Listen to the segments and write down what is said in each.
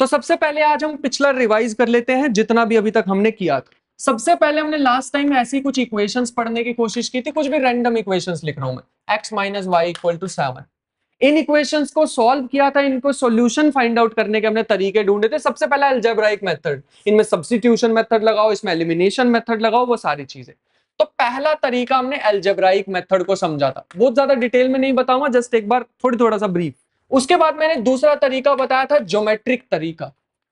तो सबसे पहले आज हम पिछला रिवाइज कर लेते हैं जितना भी अभी तक हमने किया था। सबसे पहले हमने लास्ट टाइम ऐसी कुछ इक्वेशंस पढ़ने की कोशिश की थी, कुछ भी रैंडम इक्वेशंस लिख रहा हूं मैं, x minus y equal to 7। इन इक्वेशंस को सॉल्व किया था, इनको सॉल्यूशन फाइंड आउट करने के हमने तरीके ढूंढे थे। सबसे पहला अलजेब्राइक मेथड, इनमें सब्स्टिट्यूशन मेथड लगाओ, इसमें एलिमिनेशन मेथड लगाओ, वो सारी चीजें। तो पहला तरीका हमने अलजेब्राइक मेथड को समझा था, बहुत ज्यादा डिटेल में नहीं बताऊंगा, जस्ट एक बार थोड़ा सा ब्रीफ। उसके बाद मैंने दूसरा तरीका बताया था, ज्योमेट्रिक तरीका।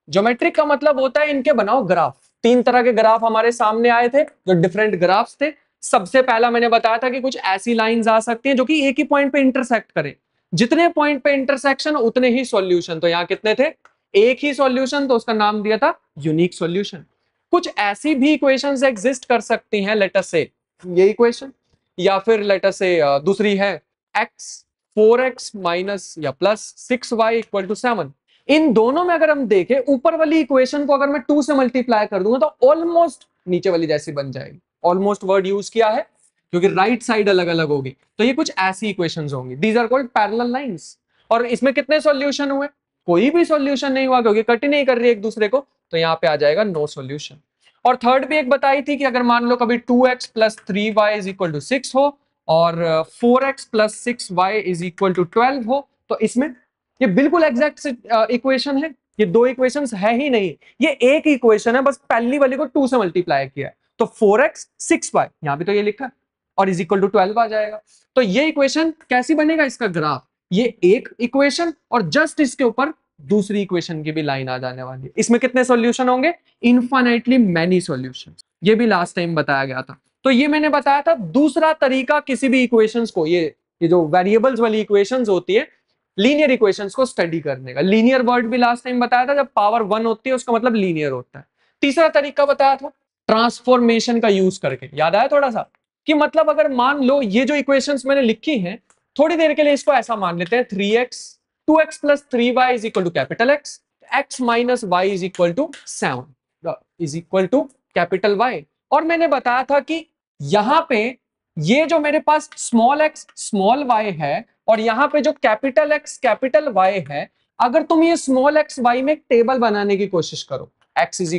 ज्योमेट्रिक का मतलब होता है इनके बनाओ ग्राफ। तीन तरह के ग्राफ हमारे सामने आए थे जो डिफरेंट ग्राफ्स थे। सबसे पहला मैंने बताया था कि कुछ ऐसी लाइंस आ सकती हैं जो कि एक ही पॉइंट पे इंटरसेक्ट करें, जितने पॉइंट पे इंटरसेक्शन उतने ही सॉल्यूशन। तो यहाँ कितने थे? एक ही सॉल्यूशन, तो उसका नाम दिया था यूनिक सॉल्यूशन। कुछ ऐसी भी इक्वेशंस एग्जिस्ट कर सकती हैं, लेट अस से ये इक्वेशन, या फिर लेट अस से दूसरी है x 4x माइनस या प्लस 6y इक्वल टू 7। इन दोनों में अगर हम देखें, ऊपर वाली इक्वेशन को अगर मैं 2 से मल्टीप्लाई कर दूंगा तो ऑलमोस्ट नीचे वाली जैसी बन जाएगी। ऑलमोस्ट वर्ड यूज किया है क्योंकि राइट साइड अलग अलग होगी। तो ये कुछ ऐसी इक्वेशंस होंगी, these are called parallel lines. और इसमें कितने सॉल्यूशन हुए? कोई भी सॉल्यूशन नहीं हुआ क्योंकि कट ही नहीं कर रही एक दूसरे को, तो यहाँ पे आ जाएगा नो सॉल्यूशन। और थर्ड भी एक बताई थी कि अगर मान लो कभी 2x plus 3y is equal to 6 हो और 4x plus 6y is equal to 12 हो, तो इसमें ये बिल्कुल एग्जैक्ट इक्वेशन है। ये दो इक्वेशंस है ही नहीं, ये एक इक्वेशन है, बस पहली वाली को 2 से मल्टीप्लाई किया है। तो 4x 6y यहाँ भी तो ये लिखा है और इज इक्वल टू 12 आ जाएगा। तो ये इक्वेशन कैसी बनेगा? इसका ग्राफ, ये एक इक्वेशन और जस्ट इसके ऊपर दूसरी इक्वेशन की भी लाइन आ जाने वाली है। इसमें कितने सॉल्यूशन होंगे? Infinitely many solution. ये भी लास्ट टाइम बताया गया था। तो ये मैंने बताया था दूसरा तरीका किसी भी इक्वेशंस को, ये जो वेरिएबल्स वाली इक्वेशंस होती है, लीनियर इक्वेशंस को स्टडी करने का। लीनियर वर्ड भी लास्ट टाइम बताया था, जब पावर 1 होती है उसका मतलब लीनियर होता है। तीसरा तरीका बताया था ट्रांसफॉर्मेशन का यूज करके, याद आया थोड़ा सा? कि मतलब अगर मान लो ये जो इक्वेशंस मैंने लिखी हैं, थोड़ी देर के लिए इसको ऐसा मान लेते हैं 3x 2x plus 3y is equal to capital x, x minus y is equal to 7 is equal to capital y। और मैंने बताया था कि यहां पे ये जो मेरे पास स्मॉल x स्मॉल y है और यहाँ पे जो कैपिटल x कैपिटल y है, अगर तुम ये स्मॉल x y में एक टेबल बनाने की कोशिश करो, x इज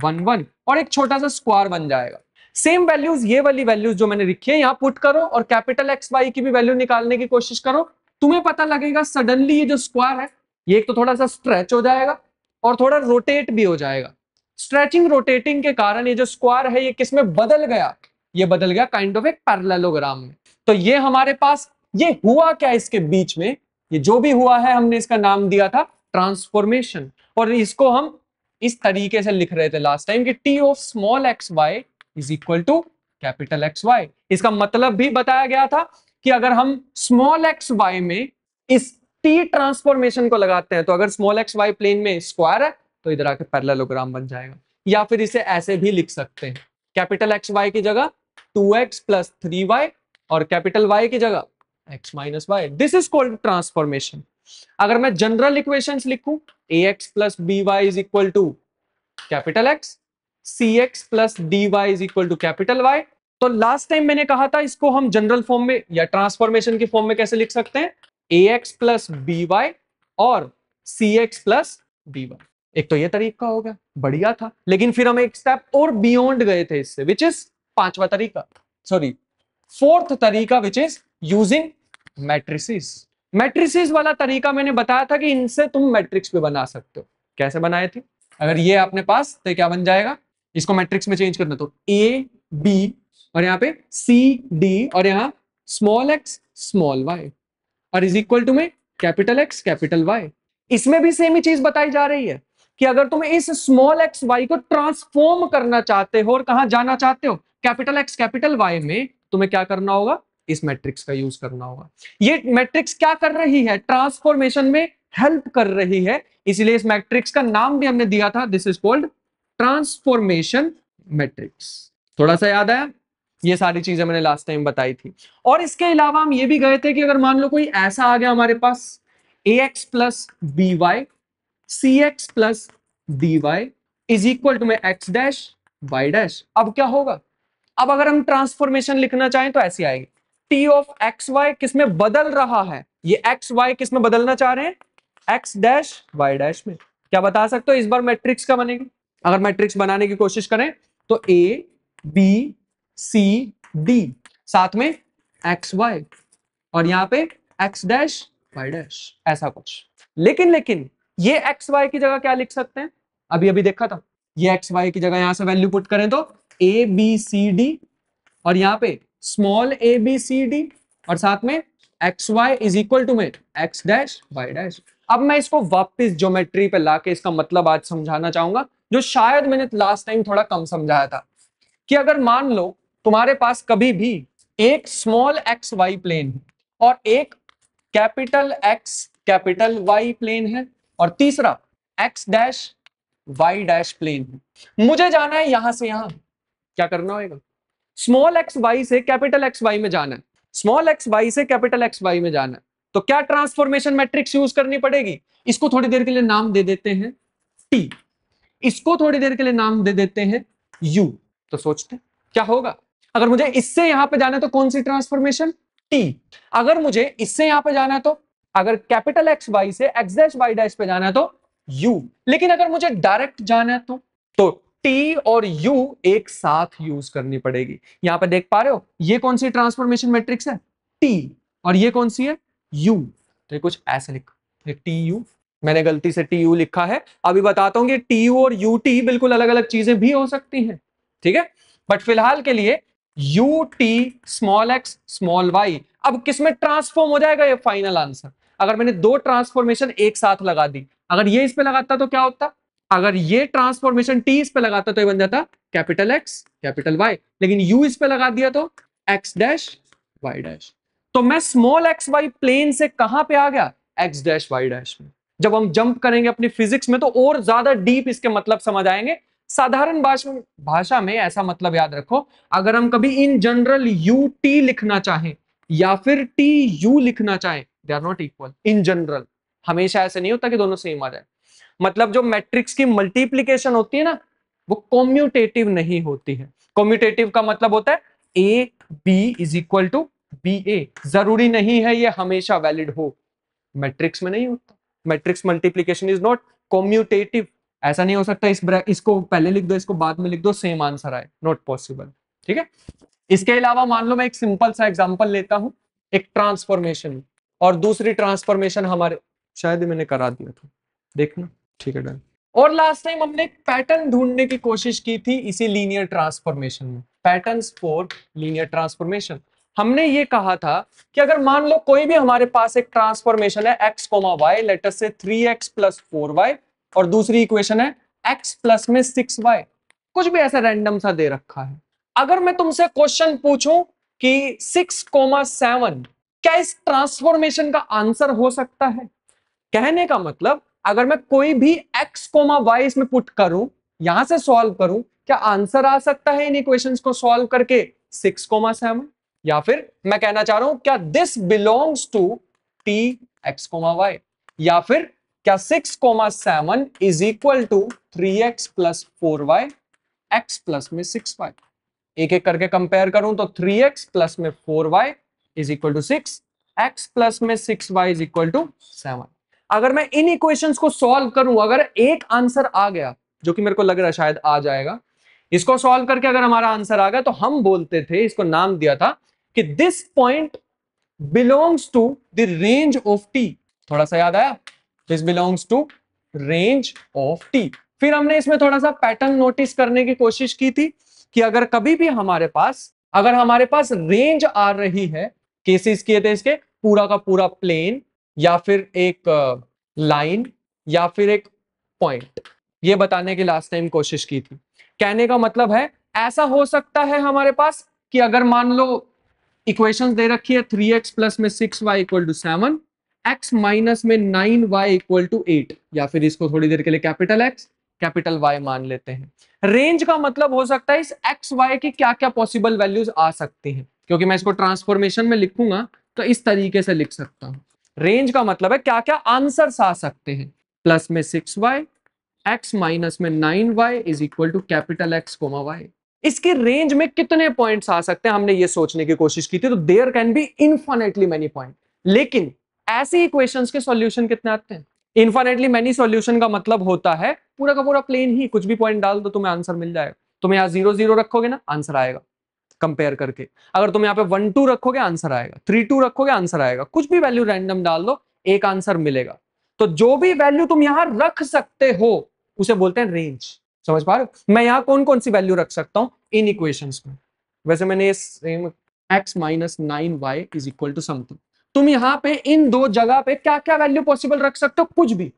1 1 और एक छोटा सा स्क्वायर बन जाएगा। सेम वैल्यूज, ये वाली वैल्यूज जो मैंने लिखी है यहाँ पुट करो और कैपिटल एक्स वाई की भी वैल्यू निकालने की कोशिश करो, तुम्हें पता लगेगा सडनली ये जो स्क्वायर है ये एक तो थोड़ा सा स्ट्रेच हो जाएगा और थोड़ा रोटेट भी हो जाएगा। स्ट्रेचिंग रोटेटिंग के कारण ये जो स्क्वायर है ये किस में बदल गया? ये बदल गया काइंड ऑफ एक पैरेललोग्राम में। तो ये हमारे पास ये हुआ क्या इसके बीच में? ये जो भी हुआ है हमने इसका नाम दिया था ट्रांसफॉर्मेशन। और इसको हम इस तरीके से लिख रहे थे लास्ट टाइम कि T of small x y is equal to capital x y. इसका मतलब भी बताया गया था कि अगर हम स्मॉल एक्स वाई में इस टी ट्रांसफॉर्मेशन को लगाते हैं, तो अगर स्मॉल एक्स वाई प्लेन में स्क्वायर है तो इधर आके पैरेललोग्राम बन जाएगा। या फिर इसे ऐसे भी लिख सकते हैं, कैपिटल एक्स वाई की जगह 2x प्लस 3y और कैपिटल y की जगह x minus y. This is called transformation. अगर मैं जनरल इक्वेशंस लिखूं, ax plus by is equal to capital x, cx plus dy is equal to capital y, तो last time मैंने कहा था इसको हम जनरल फॉर्म में या ट्रांसफॉर्मेशन की फॉर्म में कैसे लिख सकते हैं? ax प्लस by और cx प्लस dy। एक तो ये तरीका हो गया, बढ़िया था। लेकिन फिर हम एक स्टेप और बियॉन्ड गए थे इससे, विच इज पांचवा तरीका, सॉरी फोर्थ तरीका, which is using matrices. Matrices वाला तरीका मैंने बताया था कि इनसे तुम मैट्रिक्स भी बना सकते हो। कैसे बनाए थे? अगर ये अपने पास तो क्या बन जाएगा? इसको मैट्रिक्स में चेंज करना, तो ए बी और यहाँ पे सी डी और यहाँ स्मॉल एक्स स्मॉल वाई और इज इक्वल टू में कैपिटल एक्स कैपिटल वाई। इसमें भी सेम ही चीज बताई जा रही है कि अगर तुम इस स्मॉल एक्स वाई को ट्रांसफॉर्म करना चाहते हो और कहां जाना चाहते हो, कैपिटल एक्स कैपिटल वाई में, तुम्हें क्या करना होगा? इस मैट्रिक्स का यूज करना होगा। ये मैट्रिक्स क्या कर रही है? ट्रांसफॉर्मेशन में हेल्प कर रही है, इसलिए इस मैट्रिक्स का नाम भी हमने दिया था, this is called transformation matrix. थोड़ा सा याद आया? ये सारी चीजें मैंने लास्ट टाइम बताई थी। और इसके अलावा हम ये भी गए थे कि अगर मान लो कोई ऐसा आ गया हमारे पास ax plus B y cx plus dy is equal to में x डैश y डैश, अब क्या होगा? अब अगर हम ट्रांसफॉर्मेशन लिखना चाहें तो ऐसी आएगी, t ऑफ एक्स वाई किस में बदल रहा है? ये एक्स वाई किस में बदलना चाह रहे हैं? x डैश y डैश में। क्या बता सकते हो इस बार मैट्रिक्स का बनेगी? अगर मैट्रिक्स बनाने की कोशिश करें तो ए बी सी डी, साथ में एक्स वाई, और यहां पे एक्स डैश वाई डैश, ऐसा कुछ। लेकिन ये एक्स वाई की जगह क्या लिख सकते हैं? अभी अभी देखा था, ये एक्स वाई की जगह यहां से वैल्यू पुट करें तो ए बी सी डी, और यहां पे small a b c d, और साथ में x y is equal to में एक्स डैश वाई डैश। अब मैं इसको वापस ज्योमेट्री पे लाके इसका मतलब आज समझाना चाहूंगा, जो शायद मैंने लास्ट टाइम थोड़ा कम समझाया था। कि अगर मान लो तुम्हारे पास कभी भी एक स्मॉल एक्स वाई प्लेन है और एक capital x capital y plane है और तीसरा x dash y dash plane है, मुझे जाना है यहां से यहां, क्या करना होगा? स्मॉल एक्स वाई से कैपिटल एक्स वाई में जाना है, स्मॉल एक्स वाई से कैपिटल एक्स वाई में जाना है, तो क्या ट्रांसफॉर्मेशन मैट्रिक्स यूज करनी पड़ेगी? इसको थोड़ी देर के लिए नाम दे देते हैं टी, इसको थोड़ी देर के लिए नाम दे देते हैं यू। तो सोचते क्या होगा? अगर मुझे इससे यहां पे जाना है तो कौन सी ट्रांसफॉर्मेशन? टी। अगर मुझे इससे यहां पे जाना है तो, अगर कैपिटल एक्स वाई से एक्स डैश वाई डैश पे जाना है तो यू। लेकिन अगर मुझे डायरेक्ट जाना है तो टी और यू एक साथ यूज करनी पड़ेगी। यहां पे देख पा रहे हो ये कौन सी ट्रांसफॉर्मेशन मैट्रिक्स है? टी। और ये कौन सी है? यू। तो ये कुछ ऐसे लिखो, टी यू, मैंने गलती से टी यू लिखा है। अभी बताता हूं कि टी यू और यू टी बिल्कुल अलग अलग चीजें भी हो सकती हैं, ठीक है? बट फिलहाल के लिए u T small x small y. अब किसमें ट्रांसफॉर्म हो जाएगा ये फाइनल आंसर? अगर मैंने दो ट्रांसफॉर्मेशन एक साथ लगा दी, अगर ये इस पे लगाता तो क्या होता? अगर ये ट्रांसफॉर्मेशन टी इस पे लगाता तो ये बन जाता कैपिटल एक्स कैपिटल वाई, लेकिन यू इस पे लगा दिया तो एक्स डैश वाई डैश। तो मैं स्मॉल एक्स वाई प्लेन से कहां पे आ गया? एक्स डैश वाई डैश में। जब हम जंप करेंगे अपनी फिजिक्स में तो और ज्यादा डीप इसके मतलब समझ आएंगे। साधारण भाषा में ऐसा मतलब याद रखो, अगर हम कभी इन जनरल यू टी लिखना चाहें या फिर टी यू लिखना चाहें, they are not equal in general. हमेशा ऐसे नहीं होता कि दोनों सेम आ जाए। मतलब जो मैट्रिक्स की मल्टीप्लीकेशन होती है ना, वो कॉम्यूटेटिव नहीं होती है। कॉम्यूटेटिव का मतलब होता है A B is equal to B A. जरूरी नहीं है ये हमेशा वैलिड हो, मैट्रिक्स में नहीं होता। Matrix multiplication is not commutative. ऐसा नहीं हो सकता इसको पहले लिख दो इसको बाद में लिख दो सेम आंसर आए, नॉट पॉसिबल, ठीक है? इसके अलावा मान लो मैं एक सिंपल सा एग्जांपल लेता हूं, एक ट्रांसफॉर्मेशन और दूसरी ट्रांसफॉर्मेशन हमारे, शायद मैंने करा दिया था, देखना, ठीक है डन। और लास्ट टाइम हमने एक पैटर्न ढूंढने की कोशिश की थी इसी लीनियर ट्रांसफॉर्मेशन में, पैटर्न्स फॉर लीनियर ट्रांसफॉर्मेशन। हमने ये कहा था कि अगर मान लो कोई भी हमारे पास एक ट्रांसफॉर्मेशन है x, y, लेटर से 3x + 4y, और दूसरी इक्वेशन है x प्लस में 6y, कुछ भी ऐसा रैंडम सा दे रखा है। अगर मैं तुमसे क्वेश्चन पूछूं कि 6,7 क्या इस ट्रांसफॉर्मेशन का आंसर हो सकता है? कहने का मतलब अगर मैं कोई भी x, y इसमें पुट करूं, यहां से सॉल्व करूं, क्या आंसर आ सकता है इन इक्वेशंस को सॉल्व करके 6,7? या फिर मैं कहना चाह रहा हूं क्या this belongs to T x, y, या फिर क्या 6,7 is equal to 3x + 4y x plus में 6y? एक एक करके कंपेयर करूं तो 3x प्लस में 4y is equal to 6, x plus में 6y इज इक्वल टू 7। अगर मैं इन इक्वेशंस को सॉल्व करूं, अगर एक आंसर आ गया, जो कि मेरे को लग रहा है शायद आ जाएगा, इसको सॉल्व करके अगर हमारा आंसर आ गया तो हम बोलते थे, इसको नाम दिया था कि this point belongs to the range of T. थोड़ा सा याद आया? This belongs to range of T. फिर हमने इसमें थोड़ा सा पैटर्न नोटिस करने की कोशिश की थी कि अगर कभी भी हमारे पास रेंज आ रही है, केसेस किए थे इसके, पूरा का पूरा प्लेन या फिर एक लाइन या फिर एक पॉइंट, ये बताने की लास्ट टाइम कोशिश की थी। कहने का मतलब है ऐसा हो सकता है हमारे पास कि अगर मान लो इक्वेशंस दे रखी है 3x प्लस में 6y equal to 7, x minus में 9y इक्वल टू 8, या फिर इसको थोड़ी देर के लिए कैपिटल x कैपिटल y मान लेते हैं। रेंज का मतलब हो सकता है इस x y की क्या क्या पॉसिबल वैल्यूज आ सकती हैं, क्योंकि मैं इसको ट्रांसफॉर्मेशन में लिखूंगा तो इस तरीके से लिख सकता हूं। रेंज का मतलब है क्या क्या आंसर्स आ सकते हैं, प्लस में 6y, x माइनस में 9y is equal to capital x, y। इसकी रेंज में कितने पॉइंट्स आ सकते हैं, हमने ये सोचने की कोशिश की थी। तो there can be infinitely many point, लेकिन ऐसी इक्वेशंस के सॉल्यूशन कितने आते हैं? इन्फाइनेटली मैनी सॉल्यूशन का मतलब होता है पूरा का पूरा प्लेन ही, कुछ भी पॉइंट डाल दो तुम्हें आंसर मिल जाएगा। तुम यहाँ 0 0 रखोगे ना, आंसर आएगा कंपेयर करके। अगर तुम यहाँ पे 1 2 रखोगे आंसर आएगा, 3 2 रखोगे आंसर आएगा, कुछ भी वैल्यू रैंडम डाल दो एक आंसर मिलेगा। तो जो भी वैल्यू तुम यहां रख सकते हो उसे बोलते हैं रेंज। समझ पा रहे हो? मैं यहां कौन कौन सी वैल्यू रख सकता हूं इन इक्वेशंस में। वैसे मैंने x minus 9y is equal to something. तुम यहां पे इन दो जगह पे क्या क्या वैल्यू पॉसिबल रख सकते हो, कुछ भी।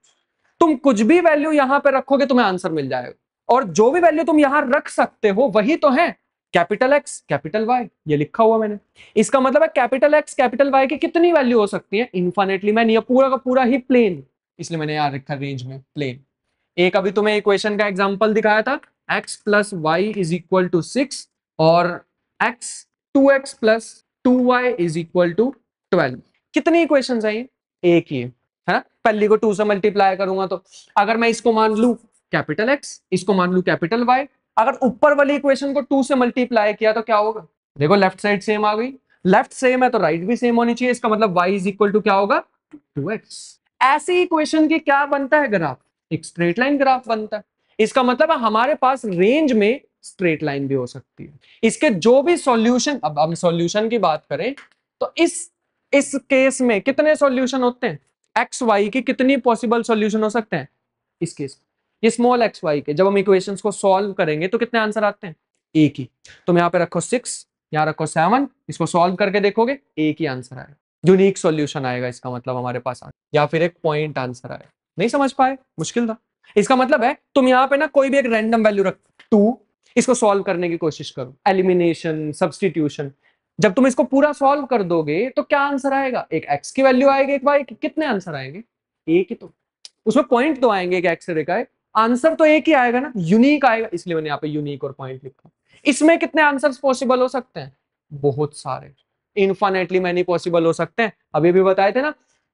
तुम कुछ भी वैल्यू यहां पे रखोगे तुम्हें आंसर मिल जाएगा। और जो भी वैल्यू तुम यहां रख सकते हो वही तो है कैपिटल एक्स कैपिटल वाई, ये लिखा हुआ मैंने। इसका मतलब है कैपिटल एक्स कैपिटल वाई की कितनी वैल्यू हो सकती है, इन्फिनिटली मैनी, ये पूरा का पूरा ही प्लेन, इसलिए मैंने यहां रखा रेंज में प्लेन। एक अभी तुम्हें इक्वेशन का एग्जांपल दिखाया था, x plus y is equal to 6 और x 2x plus 2y is equal to 12। कितनी इक्वेशन है ये? एक ही है ना। पहली को 2 से मल्टीप्लाई करूंगा तो अगर मैं इसको मान लू कैपिटल एक्स, इसको मान लू कैपिटल वाई, अगर ऊपर वाली इक्वेशन को 2 से मल्टीप्लाई किया तो क्या होगा? देखो लेफ्ट साइड सेम आ गई, लेफ्ट सेम है तो राइट भी सेम होनी चाहिए। इसका मतलब y इज इक्वल टू क्या होगा? 2x। ऐसी इक्वेशन की क्या बनता है ग्राफ? एक स्ट्रेट लाइन ग्राफ बनता है। इसका मतलब है हमारे पास रेंज में स्ट्रेट लाइन भी हो सकती है। इसके जो भी सॉल्यूशन, अब हम सॉल्यूशन की बात करें तो इस केस में कितने सॉल्यूशन होते हैं? एक्स वाई की कितनी पॉसिबल सॉल्यूशन हो सकते हैं इस केस में? ये स्मॉल एक्स वाई के जब हम इक्वेशंस को सॉल्व करेंगे तो कितने आंसर आते हैं? एक ही। तुम यहाँ पे रखो 6, यहाँ रखो 7, इसको सॉल्व करके देखोगे एक ही आंसर आएगा, यूनिक सॉल्यूशन आएगा। इसका मतलब हमारे पास या फिर एक पॉइंट आंसर आएगा। नहीं समझ पाए? मुश्किल था। इसका मतलब है तुम यहाँ पे ना कोई भी एक रैंडम वैल्यू रख 2, इसको सॉल्व करने की कोशिश करो, एलिमिनेशन सब्स्टिट्यूशन। जब तुम इसको पूरा सॉल्व कर दोगे तो क्या आंसर आएगा? एक एक्स की वैल्यू आएगी, एक वाई की। कितने आंसर आएंगे? एक ही तो। उसमें पॉइंट तो आएंगे एक एक्स का, आंसर तो एक ही आएगा ना, यूनिक आएगा। इसलिए मैंने यहाँ पे यूनिक और पॉइंट लिखा। इसमें कितने आंसर्स पॉसिबल हो सकते हैं? बहुत सारे, इनफाइनेटली मैनी पॉसिबल हो सकते हैं। अभी भी बताए थे ना,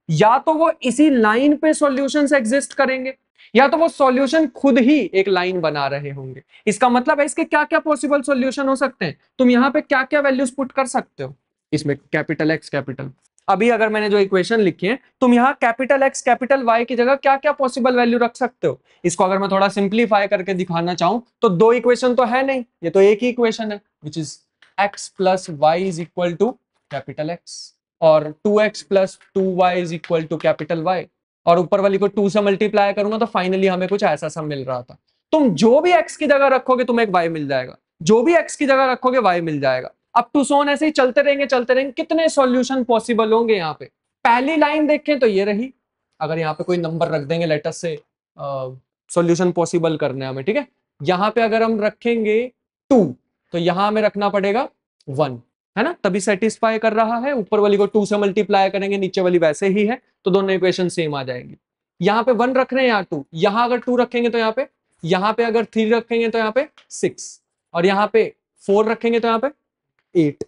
या तो वो इसी लाइन पे सॉल्यूशंस एग्जिस्ट करेंगे या तो वो सॉल्यूशन खुद ही एक लाइन बना रहे होंगे। इसका मतलब है इसके क्या क्या पॉसिबल सॉल्यूशन हो सकते हैं। तुम यहाँ पे क्या क्या वैल्यूज पुट कर सकते हो इसमें, कैपिटल एक्स कैपिटल। अभी अगर मैंने जो इक्वेशन लिखी है तुम यहाँ कैपिटल एक्स कैपिटल वाई की जगह क्या क्या पॉसिबल वैल्यू रख सकते हो। इसको अगर मैं थोड़ा सिंप्लीफाई करके दिखाना चाहूं तो दो इक्वेशन तो है नहीं, ये तो एक ही इक्वेशन है, which is x plus y is equal to capital x और 2x plus 2y is equal to capital y. और ऊपर वाली को 2 से मल्टीप्लाई करूंगा तो फाइनली हमें कुछ ऐसा सा मिल रहा था। तुम जो भी x की जगह रखोगे तुम्हें एक y मिल जाएगा, जो भी x की जगह रखोगे y मिल जाएगा। अब टू सोन ऐसे ही चलते रहेंगे। कितने सॉल्यूशन पॉसिबल होंगे यहाँ पे? पहली लाइन देखें तो ये रही। अगर यहाँ पे कोई नंबर रख देंगे लेटर से सॉल्यूशन पॉसिबल करने हमें, ठीक है। यहाँ पे अगर हम रखेंगे 2 तो यहाँ हमें रखना पड़ेगा 1, है ना, तभी सेटिस्फाई कर रहा है। ऊपर वाली को 2 से मल्टीप्लाई करेंगे, नीचे वाली वैसे ही है, तो दोनों इक्वेशन सेम आ जाएंगी। यहाँ पे 1 रख रहे हैं, यहाँ 2, यहाँ अगर 2 रखेंगे तो यहाँ पे अगर 3 रखेंगे तो यहाँ पे 6 और यहाँ पे 4 रखेंगे तो यहाँ पे 8।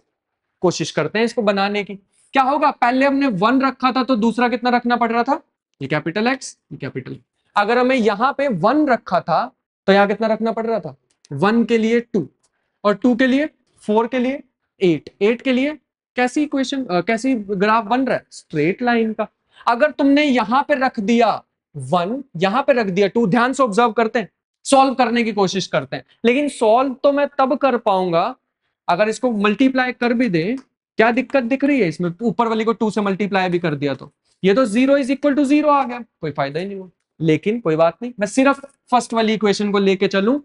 कोशिश करते हैं इसको बनाने की। क्या होगा? पहले हमने 1 रखा था तो दूसरा कितना रखना पड़ रहा था? ये कैपिटल एक्स, ये कैपिटल। अगर हमें यहाँ पे 1 रखा था तो यहाँ कितना रखना पड़ रहा था? 1 के लिए 2 और 2 के लिए 4 के लिए 8 के लिए कैसी इक्वेशन कैसी ग्राफ बन रहा है? स्ट्रेट लाइन का। अगर तुमने यहां पे रख दिया 1, यहां पे रख दिया 2, ध्यान से ऑब्जर्व करते हैं, सॉल्व करने की कोशिश करते हैं, लेकिन सॉल्व तो मैं तब कर पाऊंगा अगर इसको मल्टीप्लाई कर भी दे। क्या दिक्कत दिख रही है इसमें? ऊपर वाली को 2 से मल्टीप्लाई भी कर दिया तो ये तो 0 इज इक्वल टू 0 आ गया, कोई फायदा ही नहीं हुआ। लेकिन कोई बात नहीं, मैं सिर्फ फर्स्ट वाली इक्वेशन को लेके चलूं,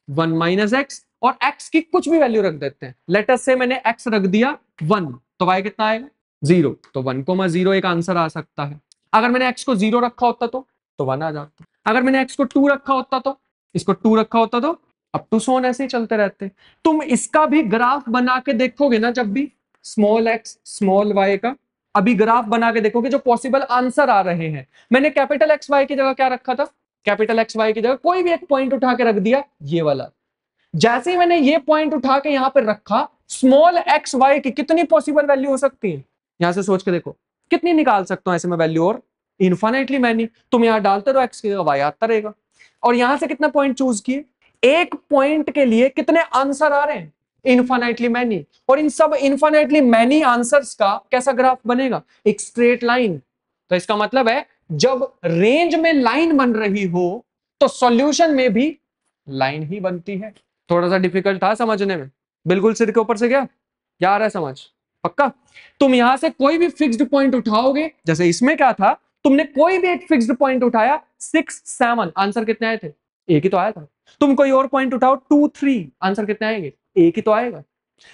1 माइनस एक्स और x की कुछ भी वैल्यू रख देते हैं। लेट अस से मैंने x रख दिया 1 तो y कितना आएगा? 0। तो 1,0 एक आंसर आ सकता है। अगर मैंने x को 0 रखा होता तो 1 आ जाता। अगर मैंने x को 2 रखा होता तो इसको 2 रखा होता तो अब टू सोन ऐसे ही चलते रहते। तुम इसका भी ग्राफ बना के देखोगे ना, जब भी स्मॉल x स्मॉल y का अभी ग्राफ बना के देखोगे जो पॉसिबल आंसर आ रहे हैं। मैंने कैपिटल एक्स वाई की जगह क्या रखा था? कैपिटल एक्स वाई की जगह कोई भी एक पॉइंट उठा के रख दिया, ये वाला। जैसे ही मैंने ये पॉइंट उठा के यहां पर रखा, स्मॉल एक्स वाई की कितनी पॉसिबल वैल्यू हो सकती है? यहां से सोच के देखो कितनी निकाल सकता हूं ऐसे में वैल्यू, और इनफाइनाइटली मैनी। तुम यहां डालते रहो एक्स की जगह वाई आता रहेगा। और यहां से कितने पॉइंट चूज किए? एक पॉइंट के लिए कितने आंसर आ रहे हैं? Infinitely many. और इन सब इनफाइनाइटली मैनी आंसर्स का कैसा ग्राफ बनेगा? एक स्ट्रेट लाइन। तो इसका मतलब है जब रेंज में लाइन बन रही हो तो सॉल्यूशन में भी लाइन ही बनती है। थोड़ा सा डिफिकल्ट था समझने में, बिल्कुल सिर के ऊपर से क्या आ रहा है समझ? पक्का? तुम यहां से कोई भी फिक्स्ड पॉइंट उठाओगे, जैसे इसमें क्या था, तुमने कोई भी एक फिक्स्ड पॉइंट उठाया 6 7, आंसर कितने आए थे? एक ही तो आया था। तुम कोई और पॉइंट उठाओ 2 3, आंसर कितने आएंगे? एक ही तो आएगा।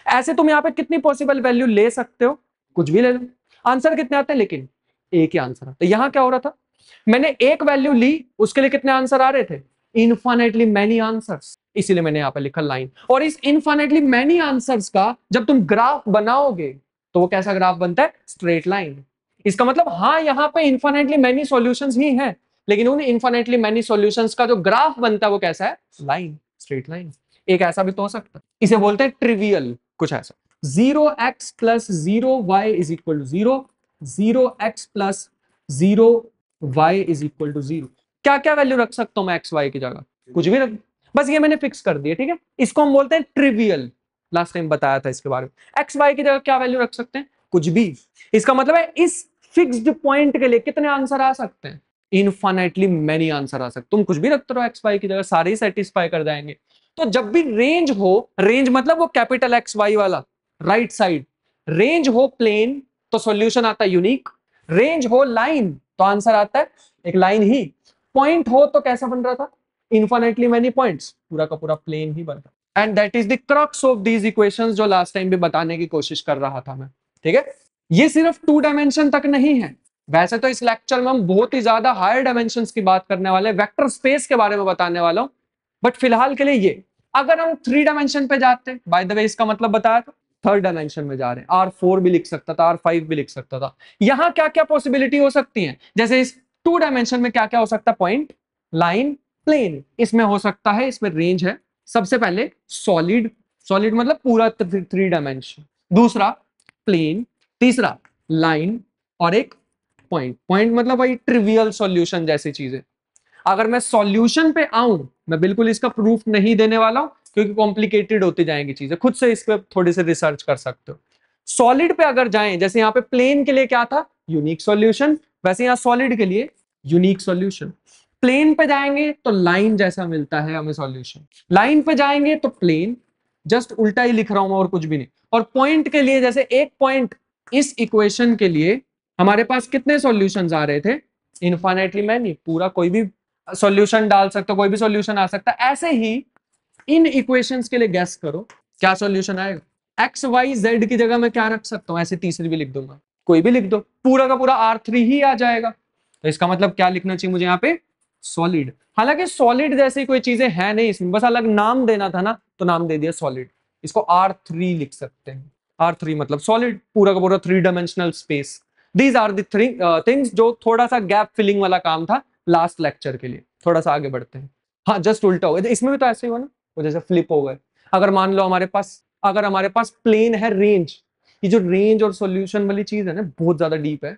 ऐसे तुम यहाँ पे कितनी पॉसिबल वैल्यू ले सकते हो? कुछ भी ले लो, आंसर कितने आते हैं? लेकिन एक ही आंसर आता। यहां क्या हो रहा था, मैंने एक वैल्यू ली, उसके लिए कितने आंसर आ रहे थे? इनफाइनेटली मैनी आंसर्स, इसीलिए मैंने यहां पे लिखा लाइन। और इस इनफाइनेटली मैनी आंसर्स का जब तुम ग्राफ बनाओगे तो वो कैसा ग्राफ बनता है? Straight line. इसका मतलब हाँ, यहां पे इनफाइनेटली मैनी सॉल्यूशंस ही हैं, लेकिन उन इनफाइनेटली मैनी सॉल्यूशंस का जो ग्राफ बनता है वो कैसा है? Line, straight line. एक ऐसा भी तो हो सकता है, इसे बोलते हैं ट्रिवियल, कुछ ऐसा। 0x plus 0y is equal to 0, 0x plus 0y is equal to 0। क्या क्या वैल्यू रख सकता हूं मैं एक्स वाई की जगह? कुछ भी रख, बस ये मैंने फिक्स कर दिया, ठीक है। इसको हम बोलते हैं ट्रिवियल, लास्ट टाइम बताया था इसके बारे में। एक्स वाई की जगह क्या वैल्यू रख सकते हैं? कुछ भी। इसका मतलब है इस फिक्स्ड पॉइंट के लिए कितने आंसर आ सकते हैं? इनफाइनाइटली मेनी आंसर आ सकते। तुम कुछ भी रखते रहो एक्स वाई की जगह, सारे ही सेटिस्फाई कर जाएंगे। तो जब भी रेंज हो, रेंज मतलब वो कैपिटल एक्स वाई वाला राइट साइड, रेंज हो प्लेन तो सॉल्यूशन आता है यूनिक, रेंज हो लाइन तो आंसर आता है एक लाइन ही, पॉइंट हो तो कैसा बन रहा था? इनफाइनाइटली मेनी पॉइंट्स, पूरा का पूरा प्लेन ही बन रहा। And that is the crux of these equations, जो लास्ट टाइम भी बताने की कोशिश कर रहा था मैं, ठीक है। ये सिर्फ 2 डायमेंशन तक नहीं है, वैसे तो इस लेक्चर में हम बहुत ही ज्यादा हायर डायमेंशंस की बात करने वाले, वेक्टर स्पेस के बारे में बताने वाला हूं, बट फिलहाल के लिए ये। अगर हम 3 डायमेंशन पे जाते, बाय द वे इसका मतलब बताया था, 3rd डायमेंशन में जा रहे हैं, R4 भी लिख सकता था, R5 भी लिख सकता था। यहां क्या क्या पॉसिबिलिटी हो सकती है? जैसे इस 2 डायमेंशन में क्या क्या हो सकता है? Point, line, plane. इसमें हो सकता है, इसमें रेंज है। सबसे पहले सॉलिड, सॉलिड मतलब पूरा 3 डायमेंशन, दूसरा प्लेन, तीसरा लाइन, और एक पॉइंट। पॉइंट मतलब वही ट्रिवियल सॉल्यूशन जैसी चीजें। अगर मैं सॉल्यूशन पे आऊं, मैं बिल्कुल इसका प्रूफ नहीं देने वाला हूं क्योंकि कॉम्प्लिकेटेड होती जाएंगी चीजें, खुद से इस पे थोड़ी सी रिसर्च कर सकते हो। सॉलिड पे अगर जाएं, जैसे यहाँ पे प्लेन के लिए क्या था? यूनिक सॉल्यूशन, वैसे यहाँ सॉलिड के लिए यूनिक सॉल्यूशन। प्लेन पे जाएंगे तो लाइन जैसा मिलता है हमें सॉल्यूशन, लाइन पे जाएंगे तो प्लेन, जस्ट उल्टा ही लिख रहा हूं मैं और कुछ भी नहीं। और पॉइंट के लिए, जैसे एक पॉइंट, इस इक्वेशन के लिए हमारे पास कितने सॉल्यूशंस आ रहे थे? इनफाइनाइटली मैनी, पूरा कोई भी सॉल्यूशन डाल सकते हो, कोई भी सॉल्यूशन आ सकता है। ऐसे ही इन इक्वेशंस के लिए गैस करो क्या सॉल्यूशन आएगा? एक्स वाई जेड की जगह मैं क्या रख सकता हूं? ऐसे तीसरी भी लिख दूंगा, कोई भी लिख दो, पूरा का पूरा R3 ही आ जाएगा। तो इसका मतलब क्या लिखना चाहिए मुझे यहाँ पे? सॉलिड। हालांकि सॉलिड जैसी कोई चीजें है नहीं इसमें, बस अलग नाम देना था ना, तो नाम दे दिया सॉलिड। इसको R3 लिख सकते हैं। R3 मतलब सॉलिड, पूरा का पूरा 3 dimensional space. These are the things जो थोड़ा सा गैप फिलिंग वाला काम था लास्ट लेक्चर के लिए। थोड़ा सा आगे बढ़ते हैं। हाँ, जस्ट उल्टा हो गया, इसमें भी तो ऐसे ही हुआ ना, वो जैसे फ्लिप हो गए। अगर मान लो अगर हमारे पास प्लेन है, रेंज, ये जो रेंज और सॉल्यूशन वाली चीज है ना, बहुत ज्यादा डीप है।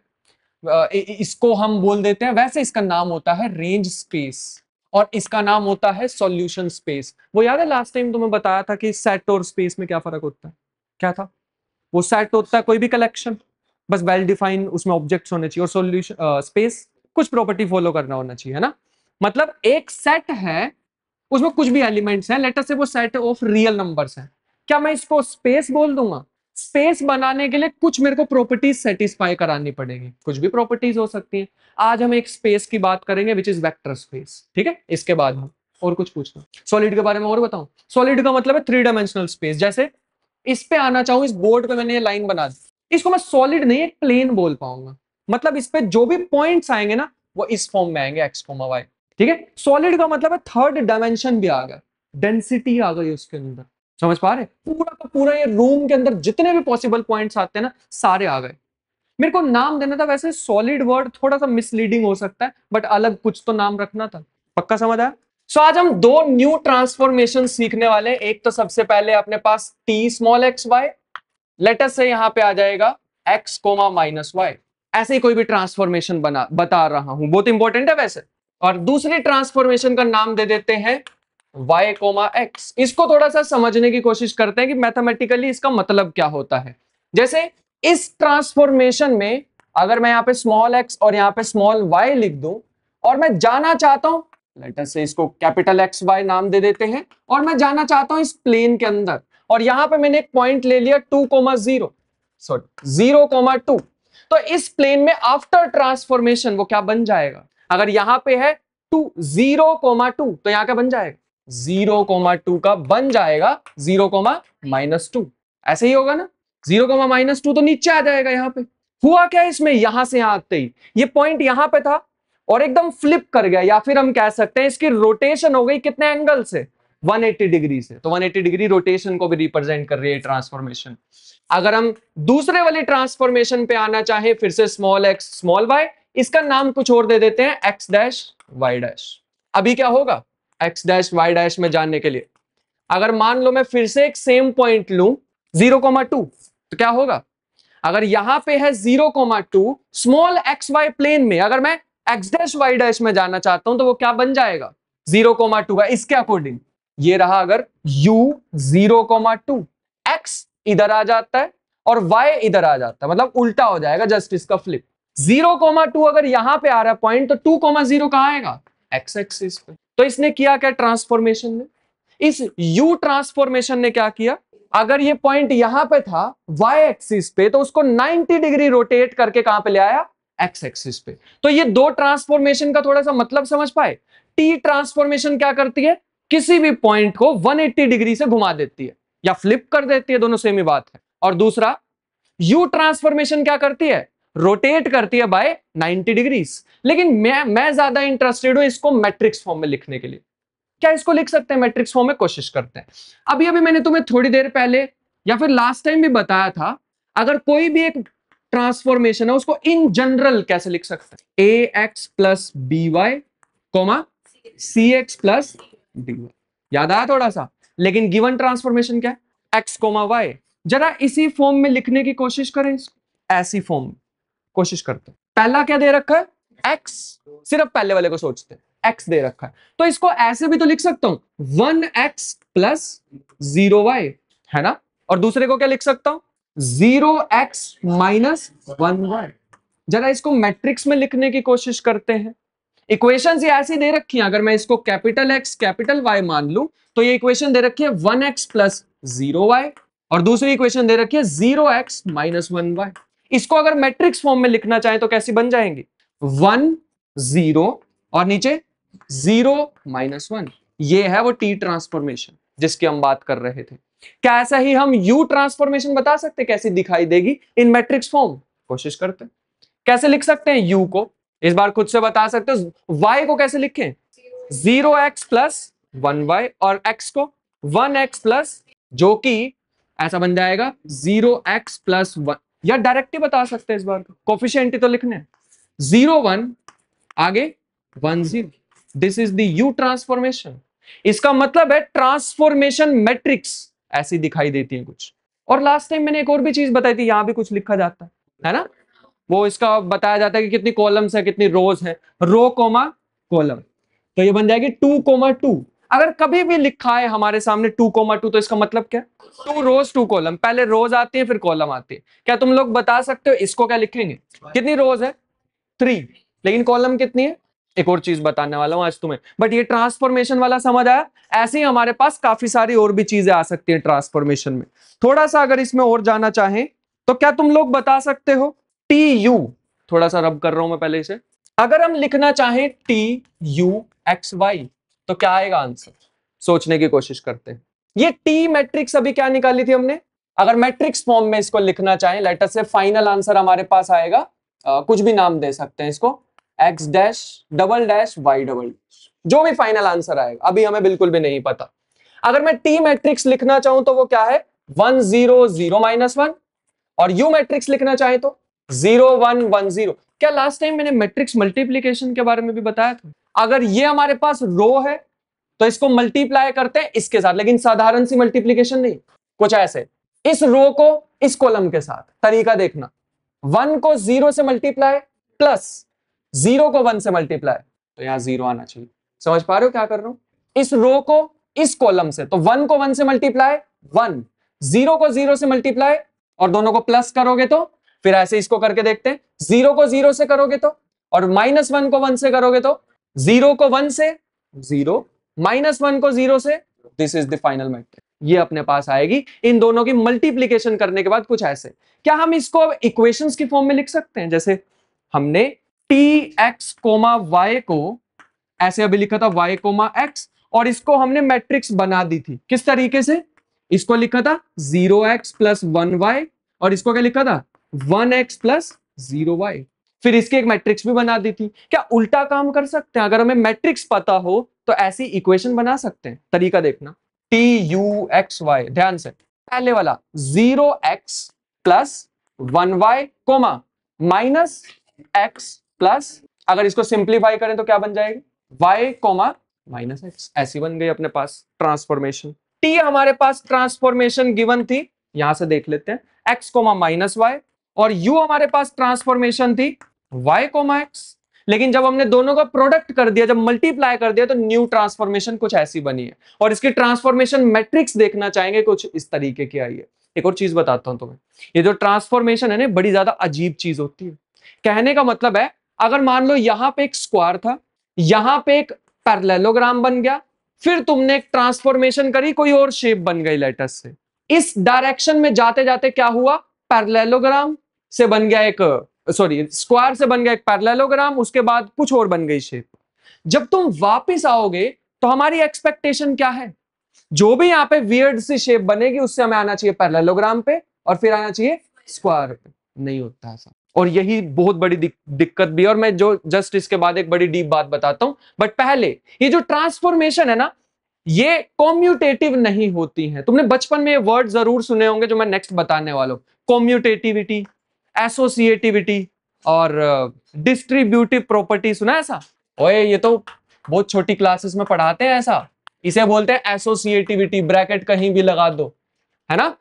इसको हम बोल देते हैं, वैसे इसका नाम होता है रेंज स्पेस और इसका नाम होता है सॉल्यूशन स्पेस। वो याद है लास्ट टाइम तुम्हें बताया था कि सेट और स्पेस में क्या फर्क होता है? क्या था वो? सेट होता है कोई भी कलेक्शन, बस वेल डिफाइन उसमें ऑब्जेक्ट्स होने चाहिए, और सॉल्यूशन स्पेस कुछ प्रॉपर्टी फॉलो करना होना चाहिए, है ना। मतलब एक सेट है, उसमें कुछ भी एलिमेंट्स हैं, लेट अस से वो सेट ऑफ रियल नंबर्स हैं, क्या मैं इसको स्पेस बोल दूंगा? स्पेस बनाने के लिए कुछ मेरे को प्रॉपर्टीज सेटिस्फाई करानी पड़ेगी, कुछ भी प्रॉपर्टीज हो सकती हैं। आज हम एक स्पेस की बात करेंगे विच इज वेक्टर स्पेस, ठीक है। इसके बाद हम और कुछ पूछना, सॉलिड के बारे में और बताऊं। सॉलिड का मतलब है 3 डायमेंशनल स्पेस। जैसे इस पे आना चाहूं, इस बोर्ड पे मैंने ये लाइन बना दी, इसको मैं सॉलिड नहीं एक प्लेन बोल पाऊंगा। मतलब इस पे जो भी पॉइंट्स आएंगे ना, वो इस फॉर्म में आएंगे, एक्स कॉमा वाई, ठीक है। सॉलिड का मतलब है 3rd डायमेंशन भी आ गया, डेंसिटी आ गई उसके अंदर। समझ पा रहे? पूरा का पूरा ये रूम के अंदर जितने भी पॉसिबल पॉइंट्स आते हैं ना, सारे आ गए। मेरे को नाम देना था, वैसे सॉलिड वर्ड थोड़ा सा मिसलीडिंग हो सकता है, बट अलग कुछ तो नाम रखना था। पक्का समझ आया? सो आज हम 2 न्यू ट्रांसफॉर्मेशन सीखने वाले हैं। एक तो सबसे पहले अपने पास T small x y, letter से यहां पे आ जाएगा एक्स कोमा माइनस वाई। ऐसे ही कोई भी ट्रांसफॉर्मेशन बता रहा हूं, बहुत इंपॉर्टेंट है वैसे। और दूसरी ट्रांसफॉर्मेशन का नाम दे देते हैं y कोमा एक्स। इसको थोड़ा सा समझने की कोशिश करते हैं कि मैथमेटिकली इसका मतलब क्या होता है। जैसे इस ट्रांसफॉर्मेशन में अगर मैं यहाँ पे स्मॉल एक्स और यहाँ पे स्मॉल वाई लिख दूं और मैं जाना चाहता हूं, लेट अस से इसको कैपिटल एक्स वाई नाम दे देते हैं, और मैं जाना चाहता हूं इस प्लेन के अंदर, और यहां पे मैंने एक पॉइंट ले लिया 2,0, सॉरी 0,2, तो इस प्लेन में आफ्टर ट्रांसफॉर्मेशन वो क्या बन जाएगा? अगर यहां पे है 0,2 तो यहां क्या बन जाएगा? 0,2 का बन जाएगा 0,-2, ऐसे ही होगा ना? 0,-2 तो नीचे आ जाएगा। यहां पे हुआ क्या इसमें, यहां से यहां आते ही ये पॉइंट यहां पे था और एकदम फ्लिप कर गया, या फिर हम कह सकते हैं इसकी रोटेशन हो गई कितने एंगल से? 180 डिग्री से। तो 180 डिग्री रोटेशन को भी रिप्रेजेंट कर रही है ट्रांसफॉर्मेशन। अगर हम दूसरे वाली ट्रांसफॉर्मेशन पे आना चाहे, फिर से स्मॉल एक्स स्मॉल वाई, इसका नाम कुछ और दे देते हैं एक्स डैश वाई डैश। अभी क्या होगा एक्स डैश वाई डैश में जानने के लिए, अगर मान लो मैं फिर से एक सेम पॉइंट लूं 0,2, तो क्या होगा? अगर यहां पे है 0,2 स्मॉल एक्स वाई प्लेन में, अगर मैं एक्स डैश वाई डैश में जाना चाहता हूं तो वो क्या बन जाएगा? 0,2 का इसके अकॉर्डिंग ये रहा। अगर u 0,2, x इधर आ जाता है और y इधर आ जाता है, मतलब उल्टा हो जाएगा, जस्ट इसका फ्लिप। 0,2 अगर यहां पे आ रहा है पॉइंट, तो 2,0 कहां आएगा? x एक्सिस पे। तो इसने किया क्या ट्रांसफॉर्मेशन में? इस u ट्रांसफॉर्मेशन ने क्या किया, अगर ये पॉइंट यहां पे था y एक्सिस पे, तो उसको 90 डिग्री रोटेट करके कहां पे ले आया? x एक्सिस पे। तो ये दो ट्रांसफॉर्मेशन का थोड़ा सा मतलब समझ पाए? t ट्रांसफॉर्मेशन क्या करती है, किसी भी पॉइंट को 180 डिग्री से घुमा देती है या फ्लिप कर देती है, दोनों सेम ही बात है। और दूसरा u ट्रांसफॉर्मेशन क्या करती है? रोटेट करती है बाय 90 डिग्रीज। लेकिन मैं ज्यादा इंटरेस्टेड हूं इसको मैट्रिक्स फॉर्म में लिखने के लिए। क्या इसको लिख सकते हैं मैट्रिक्स फॉर्म में? कोशिश करते हैं। अभी अभी मैंने तुम्हें थोड़ी देर पहले या फिर लास्ट टाइम भी बताया था, अगर कोई भी एक ट्रांसफॉर्मेशन है उसको इन जनरल कैसे लिख सकते हैं? A X plus B Y comma C X plus D Y. याद आया थोड़ा सा? लेकिन गिवन ट्रांसफॉर्मेशन क्या है? X comma Y. जरा इसी फॉर्म में लिखने की कोशिश करें, ऐसी फॉर्म में कोशिश करते हैं। पहला क्या दे रखा है? एक्स, सिर्फ पहले वाले को सोचते हैं, एक्स दे रखा है, तो इसको ऐसे भी तो लिख सकता हूं 1x प्लस 0y, है ना? और दूसरे को क्या लिख सकता हूं? 0x minus 1y। जरा इसको मैट्रिक्स में लिखने की कोशिश करते हैं। इक्वेशंस ये ऐसी दे रखी हैं, अगर मैं इसको कैपिटल एक्स कैपिटल वाई मान लूं तो ये इक्वेशन दे रखी है 1x प्लस 0y, और दूसरी इक्वेशन दे रखी है 0x माइनस 1y। इसको अगर मैट्रिक्स फॉर्म में लिखना चाहें तो कैसी बन जाएंगी? 1 0 और नीचे 0 माइनस 1। ये है वो टी ट्रांसफॉर्मेशन जिसकी हम बात कर रहे थे। क्या ऐसा ही हम यू ट्रांसफॉर्मेशन बता सकते कैसी दिखाई देगी इन मैट्रिक्स फॉर्म? कोशिश करते हैं। कैसे लिख सकते हैं यू को? इस बार खुद से बता सकते हो। वाई को कैसे लिखें? 0x प्लस 1y, और x को 1x प्लस, जो कि ऐसा बन जाएगा 0x प्लस 1, या डायरेक्ट ही बता सकते हैं। इस बार कोफिशिएंट ही तो लिखने हैं। 0 1 आगे 1 0। This is the you transformation. इसका मतलब है ट्रांसफॉर्मेशन मैट्रिक्स ऐसी दिखाई देती है कुछ। और लास्ट टाइम मैंने एक और भी चीज बताई थी, यहां भी कुछ लिखा जाता है ना? वो इसका बताया जाता है कि कितनी कॉलम्स है कितनी रोज है, रो कोमा कॉलम। तो ये बन जाएगी 2,2। अगर कभी भी लिखा है हमारे सामने 2,2 तो इसका मतलब क्या? 2 रोज 2 कॉलम। पहले रोज आती है फिर कॉलम आती है। क्या तुम लोग बता सकते हो इसको क्या लिखेंगे? कितनी रोज है? 3, लेकिन कॉलम कितनी है? एक और चीज बताने वाला हूं आज तुम्हें, बट ये ट्रांसफॉर्मेशन वाला समझ आया? ऐसे ही हमारे पास काफी सारी और भी चीजें आ सकती हैं ट्रांसफॉर्मेशन में। थोड़ा सा अगर इसमें और जाना चाहें तो क्या तुम लोग बता सकते हो टी यू? थोड़ा सा रब कर रहा हूं मैं पहले इसे। अगर हम लिखना चाहें टी यू एक्स वाई तो क्या आएगा आंसर? सोचने की कोशिश करते हैं। ये टी मैट्रिक्स अभी क्या निकाली थी हमने? अगर मैट्रिक्स फॉर्म में इसको लिखना चाहें, लेटर से फाइनल आंसर हमारे पास आएगा, कुछ भी नाम दे सकते हैं इसको, x dash double dash y double, जो भी फाइनल आंसर आएगा अभी हमें बिल्कुल भी नहीं पता। अगर मैं टी मैट्रिक्स लिखना चाहूं तो वो क्या है? 1 0 0 माइनस 1, और यू मैट्रिक्स लिखना चाहे तो 0 1 1 0। क्या लास्ट टाइम मैंने मैट्रिक्स मल्टीप्लीकेशन के बारे में भी बताया था? अगर ये हमारे पास रो है तो इसको मल्टीप्लाई करते हैं इसके साथ, लेकिन साधारण सी मल्टीप्लीकेशन नहीं, कुछ ऐसे, इस रो को इस कॉलम के साथ। तरीका देखना, 1 को 0 से मल्टीप्लाई प्लस 0 को 1 से मल्टीप्लाई, तो यहां 0 आना चाहिए। समझ पा रहे हो क्या कर रहा हूं? इस रो को इस कॉलम से, तो 1 को 1 से मल्टीप्लाई 1, 0 को 0 से मल्टीप्लाई, और दोनों को प्लस करोगे तो फिर ऐसे इसको करके देखते हैं, 0 को 0 से करोगे तो, और -1 को 1 से करोगे तो, 0 को 1 से 0, -1 को 0 से, this is the final matrix. ये अपने पास आएगी इन दोनों की मल्टीप्लीकेशन करने के बाद कुछ ऐसे। क्या हम इसको अब इक्वेशंस की फॉर्म में लिख सकते हैं? जैसे हमने tx, y को ऐसे अभी लिखा था y, x, और इसको हमने मैट्रिक्स बना दी थी। किस तरीके से? इसको लिखा था 0x + 1y, और इसको क्या लिखा था 1x + 0y। फिर इसकी एक मैट्रिक्स भी बना दी थी। क्या उल्टा काम कर सकते हैं? अगर हमें मैट्रिक्स पता हो तो ऐसी इक्वेशन बना सकते हैं। तरीका देखना, tux, ध्यान से, पहले वाला 0x + 1y, -x +, अगर इसको सिंप्लीफाई करें तो क्या बन जाएगी, y, -x। ऐसी बन गई अपने पास ट्रांसफॉर्मेशन। टी हमारे पास ट्रांसफॉर्मेशन गिवन थी, यहां से देख लेते हैं, x, -y, और u हमारे पास ट्रांसफॉर्मेशन थी y, x। लेकिन जब हमने दोनों का प्रोडक्ट कर दिया, जब मल्टीप्लाई कर दिया, तो न्यू ट्रांसफॉर्मेशन कुछ ऐसी बनी है। और इसकी ट्रांसफॉर्मेशन मैट्रिक्स देखना चाहेंगे, कुछ इस तरीके की आई है। एक और चीज बताता हूं तुम्हें, ये जो ट्रांसफॉर्मेशन है ना, बड़ी ज्यादा अजीब चीज होती है। कहने का मतलब है, अगर मान लो यहां पे एक स्क्वायर था, यहां पे एक पैरेललोग्राम बन गया, फिर तुमने एक ट्रांसफॉर्मेशन करी, कोई और शेप बन गई लेटस से, इस डायरेक्शन में जाते जाते क्या हुआ, पैरेललोग्राम से बन गया एक, सॉरी, स्क्वायर से बन गया एक पैरेललोग्राम, उसके बाद कुछ और बन गई शेप। जब तुम वापस आओगे तो हमारी एक्सपेक्टेशन क्या है, जो भी यहां पे वियर्ड सी शेप बनेगी उससे हमें आना चाहिए पैरेललोग्राम पे, और फिर आना चाहिए स्क्वायर पे। नहीं होता ऐसा, और यही बहुत बड़ी दिक्कत भी है। और मैं जो जस्ट इसके बाद एक बड़ी डीप बात बताता हूं, बट पहले ये जो ट्रांसफॉर्मेशन है ना, ये कॉम्यूटेटिव नहीं होती है। तुमने बचपन में ये वर्ड जरूर सुने होंगे जो मैं नेक्स्ट बताने वाला हूं, कॉम्यूटेटिविटी, एसोसिएटिविटी और डिस्ट्रीब्यूटिव प्रॉपर्टी। सुना है ऐसा? ओए, ये तो बहुत छोटी क्लासेस में पढ़ाते हैं ऐसा। इसे बोलते हैं एसोसिएटिविटी, ब्रैकेट कहीं भी लगा दो, है ना।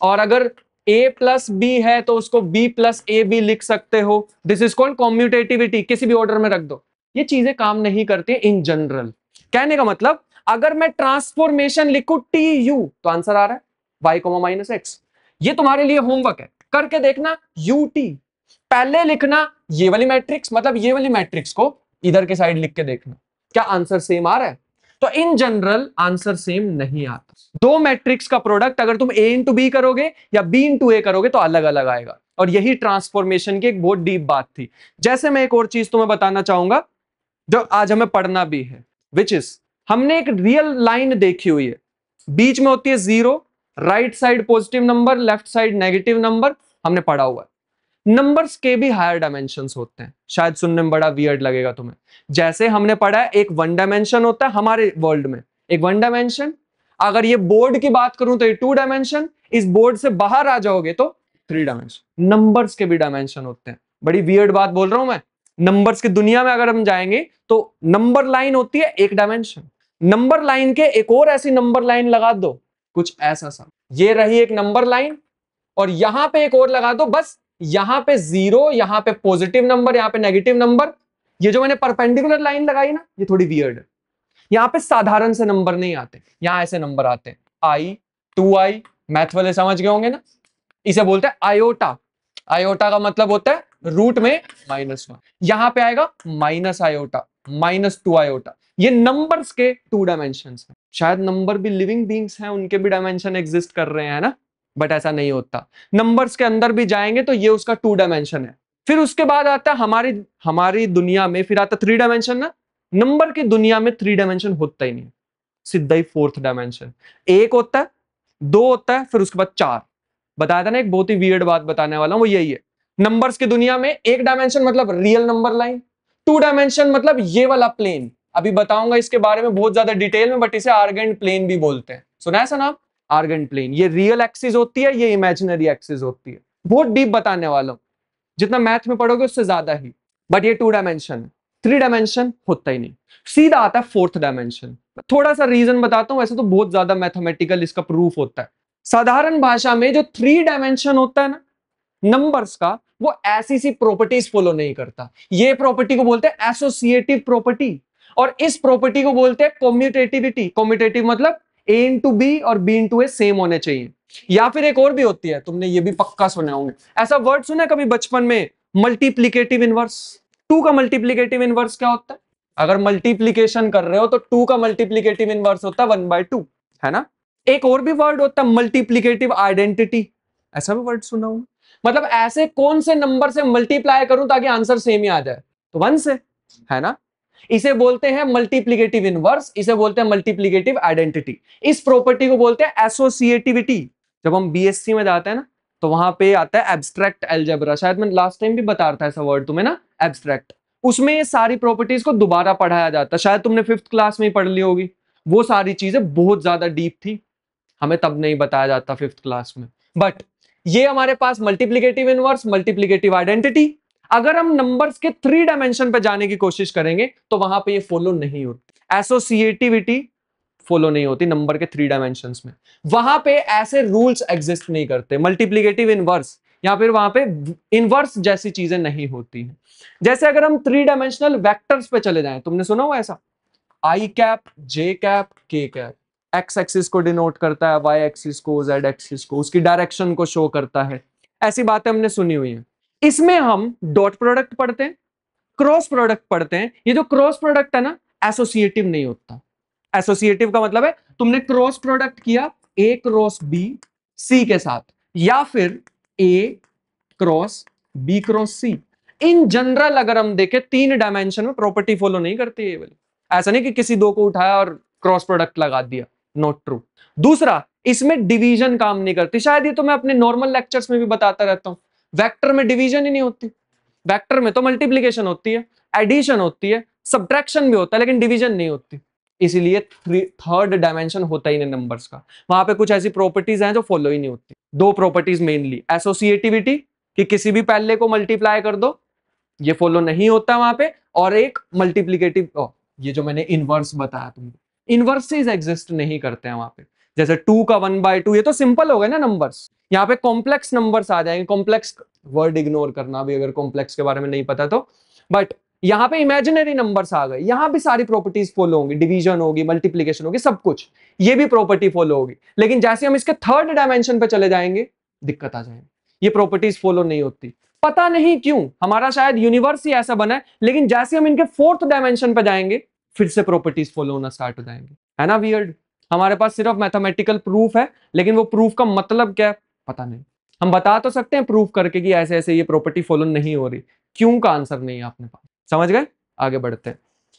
और अगर a + b है तो उसको b + a भी लिख सकते हो। दिस इज कॉल्ड कॉम्यूटेटिविटी, किसी भी ऑर्डर में रख दो। ये चीजें काम नहीं करती इन जनरल। कहने का मतलब, अगर मैं ट्रांसफॉर्मेशन लिखूं tu, तो आंसर आ रहा है y, -x। ये तुम्हारे लिए होमवर्क है, करके देखना। ut पहले लिखना ये वाली मैट्रिक्स, मतलब ये वाली मैट्रिक्स को इधर के साइड लिख के देखना, क्या आंसर सेम आ रहा है। तो इन जनरल आंसर सेम नहीं आता। दो मैट्रिक्स का प्रोडक्ट अगर तुम a × b करोगे या b × a करोगे तो अलग अलग आएगा। और यही ट्रांसफॉर्मेशन की एक बहुत डीप बात थी। जैसे मैं एक और चीज तुम्हें बताना चाहूंगा जो आज हमें पढ़ना भी है, विच इज, हमने एक रियल लाइन देखी हुई है, बीच में होती है 0, right side positive number, left side negative number, हमने पढ़ा हुआ है। नंबर्स के भी हायर डायमेंशंस होते हैं, शायद सुनने में बड़ा वियर्ड लगेगा तुम्हें। जैसे हमने पढ़ा है एक 1 डायमेंशन होता है हमारे वर्ल्ड में, एक 1 डायमेंशन। अगर ये बोर्ड की बात करूं तो ये 2 डायमेंशन, इस बोर्ड से बाहर आ जाओगे तो 3 डायमेंशन। नंबर्स के भी डायमेंशन होते हैं। बड़ी वियर्ड बात बोल रहा हूं मैं। नंबर्स की दुनिया में अगर हम जाएंगे तो नंबर लाइन होती है 1 डायमेंशन, नंबर लाइन के एक और ऐसी नंबर लाइन लगा दो, कुछ ऐसा सा, ये रही एक नंबर लाइन, और यहां पे एक और लगा दो, बस यहां पे 0, यहां पे पॉजिटिव नंबर, यहां पे नेगेटिव नंबर। ये जो मैंने परपेंडिकुलर लाइन लगाई ना, ये थोड़ी वियर्ड है। यहां पे साधारण से नंबर नहीं आते, यहां ऐसे नंबर आते हैं, i, 2i, मैथ वाले समझ गए होंगे ना। इसे बोलते हैं आयोटा। आयोटा का मतलब होता है रूट में -1, यहां पे आएगा माइनस आयोटा, -2 आयोटा। ये नंबर्स के 2 डायमेंशंस हैं। शायद नंबर भी लिविंग बीइंग्स हैं, उनके भी डायमेंशन एग्जिस्ट कर रहे हैं ना, बट ऐसा नहीं होता। नंबर्स के अंदर भी जाएंगे तो ये उसका 2 डायमेंशन है। फिर उसके बाद आता है हमारी दुनिया में, फिर आता 3 डायमेंशन ना। नंबर की दुनिया में 3 डायमेंशन होता ही नहीं, सीधा ही 4th डायमेंशन। 1 होता है, 2 होता है, फिर उसके बाद 4। बताया था ना, एक बहुत ही वियर्ड बात बताने वाला हूं, वो यही है। नंबर्स की दुनिया में 1 डायमेंशन मतलब रियल नंबर लाइन, 2 डायमेंशन मतलब ये वाला प्लेन। अभी बताऊंगा इसके बारे में बहुत ज्यादा डिटेल में, बट इसे आर्गेंट प्लेन भी बोलते हैं। सुना है ऐसा नाम, आर्गेंट प्लेन। ये रियल एक्सिस होती है, ये इमेजिनरी एक्सिस होती है। बहुत डीप बताने वाला हूं, जितना मैथ में पढ़ोगे उससे ज्यादा ही। बट ये 2 डायमेंशन, 3 डायमेंशन होता ही नहीं। सीधा आता है 4th डायमेंशन। थोड़ा सा रीजन बताता हूं, वैसे तो बहुत ज्यादा मैथमेटिकल इसका प्रूफ होता है। साधारण भाषा में जो 3 डायमेंशन होता है ना नंबर्स का, वो ऐसी सी प्रॉपर्टीज फॉलो नहीं करता। ये प्रॉपर्टी को बोलते हैं एसोसिएटिव प्रॉपर्टी, और इस प्रॉपर्टी को बोलते हैं कम्यूटेटिविटी। कम्यूटेटिव मतलब a × b और b × a सेम होने चाहिए। या फिर एक और भी होती है, तुमने ये भी पक्का सुने होंगे, ऐसा वर्ड सुना है कभी बचपन में, मल्टीप्लिकेटिव इनवर्स। टू का मल्टीप्लिकेटिव इनवर्स क्या होता है? अगर मल्टीप्लीकेशन कर रहे हो तो टू का मल्टीप्लिकेटिव इनवर्स होता है 1/2, है ना। एक और भी वर्ड होता है मल्टीप्लिकेटिव आइडेंटिटी, ऐसा भी वर्ड सुना होगा। मतलब ऐसे कौन से नंबर से मल्टीप्लाई करूं ताकि आंसर सेम ही आ जाए, तो 1 से, है ना। इसे बोलते हैं मल्टीप्लिकेटिव इनवर्स, इसे बोलते हैं मल्टीप्लिकेटिव आइडेंटिटी। इस प्रॉपर्टी को बोलते हैं एसोसिएटिविटी। जब हम बीएससी में जाते हैं ना, तो वहां पे आता है एब्स्ट्रैक्ट अलजेब्रा, शायद मैं लास्ट टाइम भी बता रहा था ऐसा वर्ड तुम्हें ना, एब्स्ट्रैक्ट। उसमें ये सारी प्रॉपर्टीज को दोबारा पढ़ाया जाता है, शायद तुमने 5th क्लास में ही पढ़ ली होगी। वो सारी चीजें बहुत ज्यादा डीप थी, हमें तब नहीं बताया जाता 5th क्लास में। बट ये हमारे पास मल्टीप्लिकेटिव इनवर्स, मल्टीप्लिकेटिव आइडेंटिटी। अगर हम नंबर्स के 3 डायमेंशन पे जाने की कोशिश करेंगे तो वहां पे ये फॉलो नहीं होती, एसोसिएटिविटी फॉलो नहीं होती नंबर के 3 डायमेंशंस में। वहां पे ऐसे रूल्स एग्जिस्ट नहीं करते, मल्टीप्लिकेटिव इनवर्स या फिर वहां पे इनवर्स जैसी चीजें नहीं होती हैं। जैसे अगर हम 3 डायमेंशनल वेक्टर्स पे चले जाएं, तुमने सुना हुआ ऐसा, आई कैप, जे कैप, के कैप। एक्स एक्सिस को डिनोट करता है, वाई एक्सिस को, जेड एक्सिस को, उसकी डायरेक्शन को शो करता है। ऐसी बातें हमने सुनी हुई हैं। इसमें हम डॉट प्रोडक्ट पढ़ते हैं, क्रॉस प्रोडक्ट पढ़ते हैं। ये जो क्रॉस प्रोडक्ट है ना, एसोसिएटिव नहीं होता। एसोसिएटिव का मतलब है तुमने क्रॉस प्रोडक्ट किया ए क्रॉस बी सी के साथ, या फिर A cross B cross C. In general अगर हम देखें 3 डायमेंशन में प्रॉपर्टी फॉलो नहीं करती है वाली। ऐसा नहीं कि किसी दो को उठाया और क्रॉस प्रोडक्ट लगा दिया, नॉट ट्रू। दूसरा, इसमें डिवीजन काम नहीं करती, शायद ये तो मैं अपने नॉर्मल लेक्चर्स में भी बताता रहता हूं। वेक्टर में डिवीजन ही नहीं होती, वेक्टर में तो मल्टीप्लीकेशन होती है, एडिशन होती है, सब्ट्रैक्शन भी होता है, लेकिन डिवीजन नहीं होती। इसीलिए 3rd डायमेंशन होता ही नहीं नंबर्स का। वहां पे कुछ ऐसी प्रॉपर्टीज हैं जो फॉलो ही नहीं होती। 2 प्रॉपर्टीज मेनली, एसोसिएटिविटी कि किसी भी पहले को मल्टीप्लाई कर दो, ये फॉलो नहीं होता वहां पे, और एक मल्टीप्लिकेटिव, ये जो मैंने इनवर्स बताया तुमको, इनवर्सेस एग्जिस्ट नहीं करते हैं वहां पे। जैसे 2 का 1/2, ये तो सिंपल हो गए ना नंबर्स। यहाँ पे कॉम्प्लेक्स नंबर्स आ जाएंगे, कॉम्प्लेक्स वर्ड इग्नोर करना भी अगर कॉम्प्लेक्स के बारे में नहीं पता तो। बट यहाँ पे इमेजिनरी नंबर्स आ गए, यहाँ भी सारी प्रॉपर्टीज फॉलो होंगी, डिवीजन होगी, मल्टीप्लीकेशन होगी, सब कुछ, ये भी प्रॉपर्टी फॉलो होगी। लेकिन जैसे हम इसके 3rd डायमेंशन पे चले जाएंगे, दिक्कत आ जाएगी, ये प्रॉपर्टीज फॉलो नहीं होती। पता नहीं क्यों, हमारा शायद यूनिवर्स ही ऐसा बना है। लेकिन जैसे हम इनके 4th डायमेंशन पे जाएंगे, फिर से प्रॉपर्टीज फॉलो होना स्टार्ट हो जाएंगे, है ना वियर्ड। हमारे पास सिर्फ मैथमेटिकल प्रूफ है, लेकिन वो प्रूफ का मतलब क्या है पता नहीं। हम बता तो सकते हैं प्रूफ करके कि ऐसे ऐसे ये प्रॉपर्टी फॉलो नहीं हो रही, क्यों का आंसर नहीं है आपने पास। समझ गए? आगे बढ़ते हैं,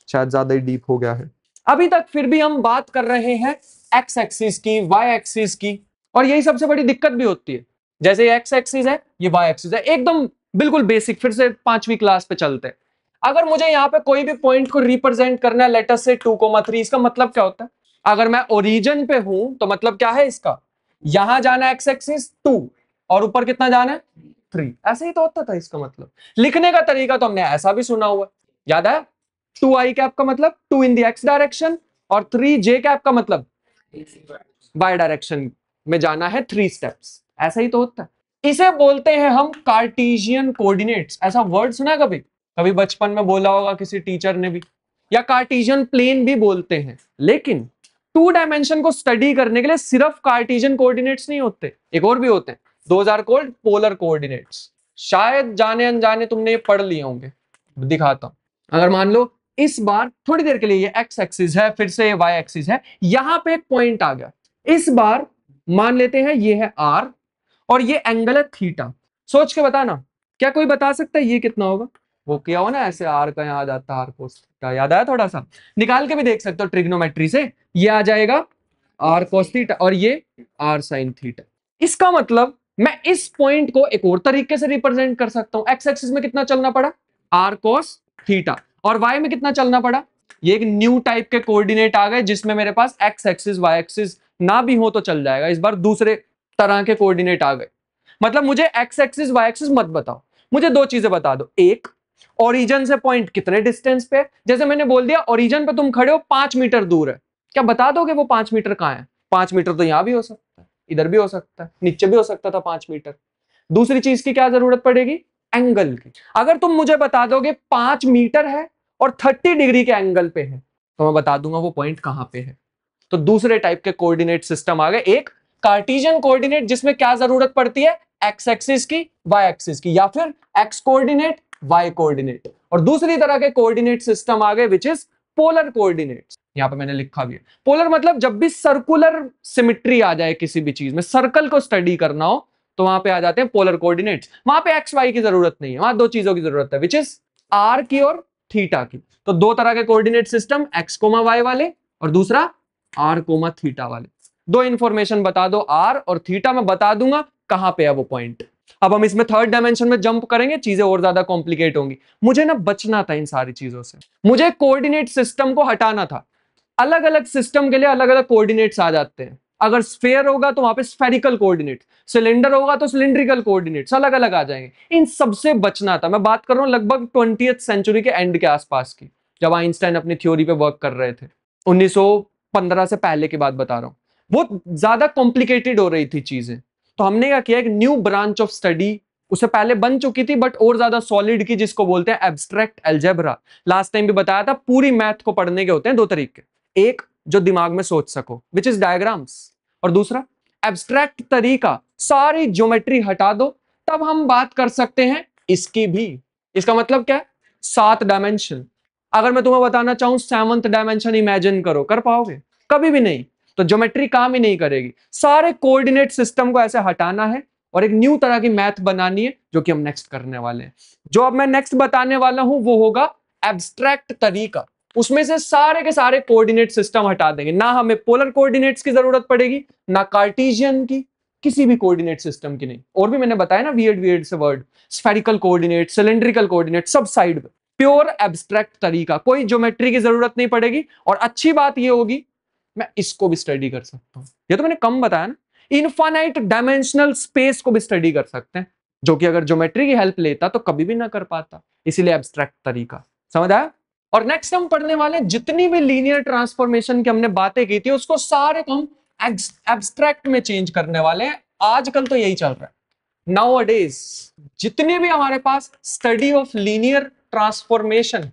शायद ज्यादा ही डीप हो गया है। अभी तक फिर भी हम बात कर रहे हैं एक्स एक्सिस की, वाई एक्सिस की, और यही सबसे बड़ी दिक्कत भी होती है। जैसे एक्स एक्सिस है, ये वाई एक्सिस है, एकदम बिल्कुल बेसिक, फिर से 5वीं क्लास पे चलते हैं। अगर मुझे यहाँ पे कोई भी पॉइंट को रिप्रेजेंट करना है लेटर से 2,3, इसका मतलब क्या होता है? अगर मैं ओरिजिन पे हूं तो मतलब क्या है इसका, यहां जाना एक्स एक्सिस 2 और ऊपर कितना जाना है 3, ऐसे ही तो होता था इसका मतलब। लिखने का तरीका तो हमने ऐसा भी सुना हुआ है, याद है? 2i कैप का मतलब 2 इन द एक्स डायरेक्शन, और 3j कैप का मतलब वाई डायरेक्शन में जाना है 3 स्टेप्स, ऐसा ही तो होता है। इसे बोलते हैं हम कार्टेशियन कोऑर्डिनेट्स। ऐसा वर्ड सुना कभी? कभी बचपन में बोला होगा किसी टीचर ने भी, या कार्टेशियन प्लेन भी बोलते हैं। लेकिन 2 डायमेंशन को स्टडी करने के लिए सिर्फ कार्टेशियन कोऑर्डिनेट्स नहीं होते, एक और भी होते हैं, those are called polar coordinates. शायद जाने अनजाने तुमने ये पढ़ लिए होंगे, दिखाता हूं। अगर मान लो इस बार थोड़ी देर के लिए ये एक्स एक्सिस है, फिर से ये वाई एक्सिस है, यहां पे एक पॉइंट आ गया। इस बार मान लेते हैं ये है आर और ये एंगल है थीटा। सोच के बताना, क्या कोई बता सकता है ये कितना होगा? वो किया हो ना ऐसे, आर का यहाँ आ जाता है आर कोस थीटा, याद आया? थोड़ा सा निकाल के भी देख सकते हो ट्रिग्नोमेट्री से, ये आ जाएगा आर कोस थीटा और ये आर साइन थीटा। इसका मतलब मैं इस पॉइंट को एक और तरीके से रिप्रेजेंट कर सकता हूं। एक्स एक्सिस में कितना चलना पड़ा? आर कोस थीटा, और वाई में कितना चलना पड़ा? ये एक न्यू टाइप के कोऑर्डिनेट आ गए जिसमें मेरे पास एक्स एक्सिस वाई एक्सिस ना भी हो तो चल जाएगा, इस बार दूसरे तरह के कोऑर्डिनेट आ गए। मतलब मुझे एक्स एक्सिस वाई एक्सिस मत बताओ, मुझे 2 चीजें बता दो। एक, ओरिजिन से पॉइंट कितने डिस्टेंस पे है। जैसे मैंने बोल दिया ओरिजिन पे तुम खड़े हो 5 मीटर दूर है, क्या बता दोगे वो 5 मीटर कहां है? 5 मीटर तो यहां भी हो सकता है, इधर भी हो सकता है, नीचे भी हो सकता था 5 मीटर। दूसरी चीज की क्या जरूरत पड़ेगी? एंगल की। अगर तुम मुझे बता दोगे 5 मीटर है और 30 डिग्री के एंगल पे है, तो मैं बता दूंगा वो पॉइंट कहां पे है। तो दूसरे टाइप के कोऑर्डिनेट सिस्टम आ गए, एक कार्टेशियन कोऑर्डिनेट जिसमें क्या जरूरत पड़ती है, एक्स एक्सिस की, वाई एक्सिस की, या फिर एक्स कोऑर्डिनेट वाई कोऑर्डिनेट। और दूसरी तरह के कोऑर्डिनेट सिस्टम आ गए विच इज पोलर कोऑर्डिनेट्स। यहां पे मैंने लिखा भी है पोलर, मतलब जब भी सर्कुलर सिमेट्री आ जाए किसी भी चीज में, सर्कल को स्टडी करना हो तो वहां पे आ जाते हैं पोलर कोऑर्डिनेट्स। वहां पे एक्स वाई की जरूरत नहीं है, वहां दो चीजों की जरूरत है विच इज आर की और थीटा की। तो दो तरह के coordinate system, x comma y वाले और दूसरा आर कोमा थीटा वाले। दो इंफॉर्मेशन बता दो, आर और थीटा, मैं बता दूंगा कहां पे है वो पॉइंट। अब हम इसमें थर्ड डायमेंशन में जंप करेंगे, चीजें और ज्यादा कॉम्प्लिकेट होंगी। मुझे ना बचना था इन सारी चीजों से, मुझे कोऑर्डिनेट सिस्टम को हटाना था। अलग अलग सिस्टम के लिए अलग अलग कोऑर्डिनेट्स आ जाते हैं। अगर स्फेयर होगा तो वहां पे स्फेरिकल कोऑर्डिनेट, सिलेंडर होगा तो सिलिंड्रिकल कोऑर्डिनेट्स अलग अलग आ जाएंगे। इन सबसे बचना था। मैं बात कर रहा हूं लगभग 20th सेंचुरी के एंड के आसपास की, जब आइंस्टाइन अपनी थ्योरी पे वर्क कर रहे थे। 1915 से पहले की बात बता रहा हूं। बहुत ज्यादा कॉम्प्लिकेटेड हो रही थी चीजें, तो हमने क्या किया, एक न्यू ब्रांच ऑफ स्टडी उससे पहले बन चुकी थी बट और ज्यादा सॉलिड की, जिसको बोलते हैं एब्स्ट्रैक्ट अलजेब्रा। लास्ट टाइम भी बताया था, पूरी मैथ को पढ़ने के होते हैं दो तरीके, एक जो दिमाग में सोच सको विच इज डायग्राम्स, और दूसरा एब्स्ट्रैक्ट तरीका, सारी ज्योमेट्री हटा दो तब हम बात कर सकते हैं इसकी भी। इसका मतलब क्या है, 7 डायमेंशन। अगर मैं तुम्हें बताना चाहूं 7th डायमेंशन इमेजिन करो, कर पाओगे? कभी भी नहीं। तो ज्योमेट्री काम ही नहीं करेगी। सारे कोऑर्डिनेट सिस्टम को ऐसे हटाना है और एक न्यू तरह की मैथ बनानी है, जो कि हम नेक्स्ट करने वाले हैं। जो अब मैं नेक्स्ट बताने वाला हूं वो होगा एब्स्ट्रैक्ट तरीका। उसमें से सारे के सारे कोऑर्डिनेट सिस्टम हटा देंगे, ना हमें पोलर कोऑर्डिनेट्स की जरूरत पड़ेगी, ना कार्टेशियन की, किसी भी कोऑर्डिनेट सिस्टम की नहीं। और भी मैंने बताया ना वियर्ड वियर्ड से word, spherical coordinate, cylindrical coordinate, सब साइड पे। प्योर एब्स्ट्रैक्ट तरीका, कोई ज्योमेट्री की जरूरत नहीं पड़ेगी। और अच्छी बात ये होगी मैं इसको भी स्टडी कर सकता हूं, ये तो मैंने कम बताया ना। इनफाइनाइट डायमेंशनल स्पेस को भी स्टडी कर सकते हैं, जो कि अगर ज्योमेट्री की हेल्प लेता तो कभी भी ना कर पाता। इसीलिए एब्स्ट्रैक्ट तरीका, समझ आया? और नेक्स्ट हम पढ़ने वाले जितनी भी लीनियर ट्रांसफॉर्मेशन की हमने बातें की थी उसको सारे को हम एब्स्ट्रैक्ट में चेंज करने वाले हैं। आजकल तो यही चल रहा है नाउअडेज। जितने भी हमारे पास study of linear transformation,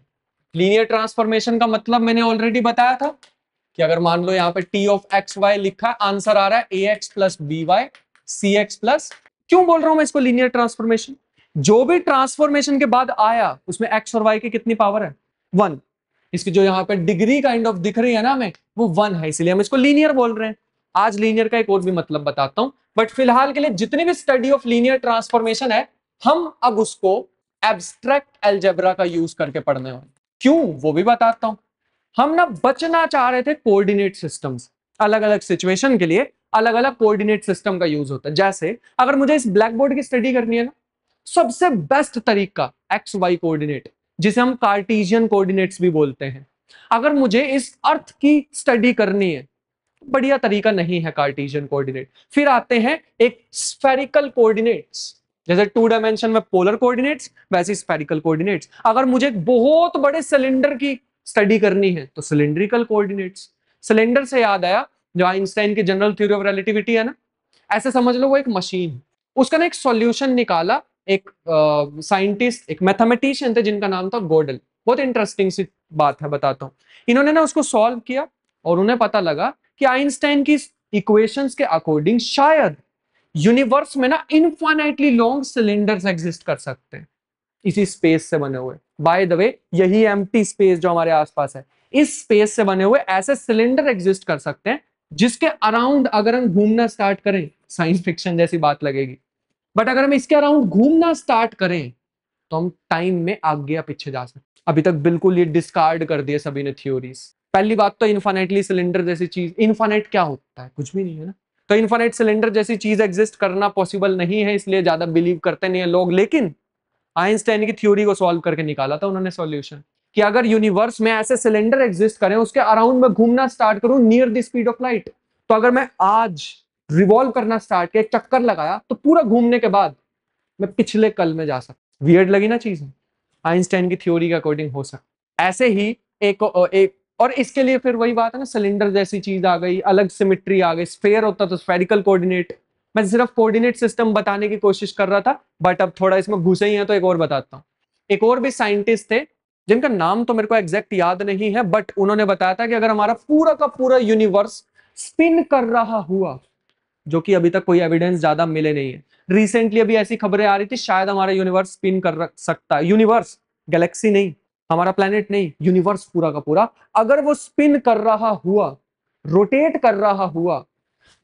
linear transformation का मतलब मैंने ऑलरेडी बताया था कि अगर मान लो यहाँ पे टी ऑफ एक्स वाई लिखा है, आंसर आ रहा है A X plus B Y C X plus. क्यों बोल रहा हूं मैं इसको लीनियर ट्रांसफॉर्मेशन? जो भी ट्रांसफॉर्मेशन के बाद आया उसमें एक्स और वाई की कितनी पावर है? 1। इसकी जो यहाँ पे डिग्री काइंड ऑफ दिख रही है ना हमें, वो 1 है, इसलिए हम इसको लीनियर बोल रहे हैं। आज लीनियर का एक और भी मतलब बताता हूं, बट फिलहाल के लिए जितनी भी स्टडी ऑफ लीनियर ट्रांसफॉर्मेशन है हम अब उसको एब्स्ट्रैक्ट अलजेब्रा का यूज करके पढ़ने वाले। क्यों वो भी बताता हूं। हम ना बचना चाह रहे थे कोऑर्डिनेट सिस्टम्स। अलग अलग सिचुएशन के लिए अलग अलग कोऑर्डिनेट सिस्टम का यूज होता है। जैसे अगर मुझे इस ब्लैक बोर्ड की स्टडी करनी है ना, सबसे बेस्ट तरीका एक्स वाई कोऑर्डिनेट, जिसे हम कार्टेशियन कोऑर्डिनेट्स भी बोलते हैं। अगर मुझे इस अर्थ की स्टडी करनी है, बढ़िया तरीका नहीं है कार्टेशियन कोऑर्डिनेट। फिर आते हैं एक स्फेरिकल कोऑर्डिनेट्स, जैसे 2 डायमेंशन में पोलर कोऑर्डिनेट्स, वैसे स्फेरिकल कोऑर्डिनेट्स। अगर मुझे एक बहुत बड़े सिलेंडर की स्टडी करनी है तो सिलिंड्रिकल कोऑर्डिनेट्स। सिलेंडर से याद आया, जो आइंस्टाइन की जनरल थ्योरी ऑफ रिलेटिविटी है ना, ऐसे समझ लो वो एक मशीन। उसका ना एक सॉल्यूशन निकाला एक साइंटिस्ट, एक मैथमेटिशियन थे जिनका नाम था गोडल। बहुत इंटरेस्टिंग सी बात है, बताता हूँ। इन्होंने ना उसको सॉल्व किया और उन्हें पता लगा कि आइंस्टाइन की इक्वेशंस के अकॉर्डिंग शायद यूनिवर्स में ना इनफाइनाइटली लॉन्ग सिलेंडर्स एग्जिस्ट कर सकते हैं, इसी स्पेस से बने हुए। बाय द वे यही एम्प्टी स्पेस जो हमारे आसपास है, इस स्पेस से बने हुए ऐसे सिलेंडर एग्जिस्ट कर सकते हैं जिसके अराउंड अगर हम घूमना स्टार्ट करें, साइंस फिक्शन जैसी बात लगेगी, बट अगर हम इसके अराउंड घूमना स्टार्ट करें तो हम टाइम में आगे या पीछे जा सकते। अभी तक बिल्कुल ये डिस्कार्ड कर दिए सभी ने थ्योरीज। पहली बात तो इनफाइनाइटली सिलेंडर जैसी चीज, इनफाइनाइट क्या होता है? कुछ भी नहीं है ना। तो इनफाइनाइट सिलेंडर जैसी चीज एग्जिस्ट करना पॉसिबल नहीं है, इसलिए ज्यादा बिलीव करते नहीं है लोग। लेकिन आइंस्टाइन की थ्योरी को सॉल्व करके निकाला था उन्होंने सॉल्यूशन, कि अगर यूनिवर्स में ऐसे सिलेंडर एग्जिस्ट करें, उसके अराउंड में घूमना स्टार्ट करूं near the speed of light, तो अगर मैं आज रिवॉल्व करना स्टार्ट किया, एक चक्कर लगाया, तो पूरा घूमने के बाद मैं पिछले कल में जा सकता। वियर्ड लगी ना चीज? आइंस्टाइन की थ्योरी के अकॉर्डिंग हो सकता। ऐसे ही एक और इसके लिए फिर वही बात है ना, सिलेंडर जैसी चीज आ गई, अलग सिमेट्री आ गई। स्फेयर होता तो स्फेरिकल कोऑर्डिनेट। मैं सिर्फ कोऑर्डिनेट सिस्टम बताने की कोशिश कर रहा था, बट अब थोड़ा इसमें घुसे ही है तो एक और बताता हूँ। एक और भी साइंटिस्ट थे जिनका नाम तो मेरे को एग्जैक्ट याद नहीं है, बट उन्होंने बताया था कि अगर हमारा पूरा का पूरा यूनिवर्स स्पिन कर रहा हुआ जो कि अभी तक कोई एविडेंस ज्यादा मिले नहीं है। रिसेंटली अभी ऐसी खबरें आ रही थी शायद हमारा यूनिवर्स स्पिन कर सकता है, यूनिवर्स, गैलेक्सी नहीं, हमारा प्लेनेट नहीं, यूनिवर्स पूरा का पूरा, अगर वो स्पिन कर रहा हुआ, रोटेट कर रहा हुआ,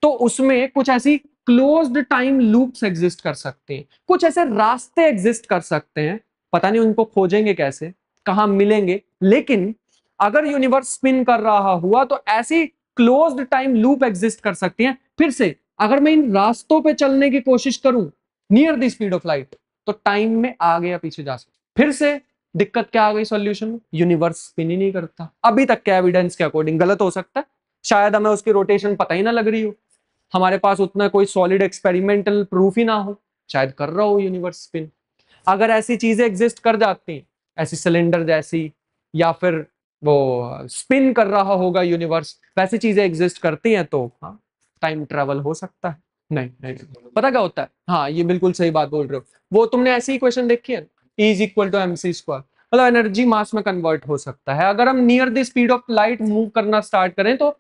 तो उसमें कुछ ऐसी क्लोज्ड टाइम लूप्स एग्जिस्ट कर सकते हैं, कुछ ऐसे रास्ते एग्जिस्ट कर सकते हैं, पता नहीं उनको खोजेंगे कैसे, कहां मिलेंगे, लेकिन अगर यूनिवर्स स्पिन कर रहा हुआ तो ऐसी क्लोज्ड टाइम लूप एग्जिस्ट कर सकती हैं। फिर से अगर मैं इन रास्तों पे चलने की कोशिश करूं near the speed of light, तो टाइम में आगे या पीछे जा सकता। फिर से दिक्कत क्या आ गई सॉल्यूशन में, यूनिवर्स स्पिन ही नहीं करता। अभी तक के एविडेंस के अकॉर्डिंग गलत हो सकता है, शायद हमें उसकी रोटेशन पता ही ना लग रही हो, हमारे पास उतना कोई सॉलिड एक्सपेरिमेंटल प्रूफ ही ना हो, शायद कर रहा हो यूनिवर्स स्पिन। अगर ऐसी चीजें एग्जिस्ट कर जाती, ऐसी सिलेंडर जैसी, या फिर वो स्पिन कर रहा होगा यूनिवर्स, वैसी चीजें एग्जिस्ट करती हैं, तो हाँ टाइम ट्रेवल हो सकता है। नहीं नहीं, पता क्या होता है, हाँ ये बिल्कुल सही बात बोल रहे हो, वो तुमने ऐसी इक्वेशन देखी है, E is equal to mc square, मतलब एनर्जी मास में कन्वर्ट हो सकता है। अगर हम near the speed of light move करना स्टार्ट करें, तो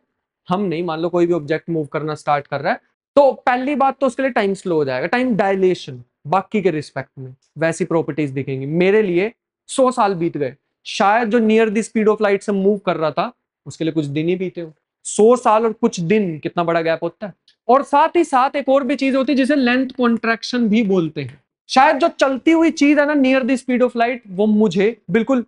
हम नहीं, मान लो कोई भी ऑब्जेक्ट मूव करना स्टार्ट कर रहा है, तो पहली बात तो उसके लिए टाइम स्लो हो जाएगा, टाइम डायलेशन बाकी के रिस्पेक्ट में वैसी प्रॉपर्टीज दिखेंगी। मेरे लिए 100 साल बीत गए, शायद जो near the speed of light से मूव कर रहा था उसके लिए कुछ दिन ही बीते हो। 100 साल और कुछ दिन कितना बड़ा गैप होता है। और साथ ही साथ एक और भी चीज होती है जिसे लेंथ कॉन्ट्रैक्शन भी बोलते हैं। शायद जो चलती हुई चीज है ना near the speed of light, वो मुझे बिल्कुल,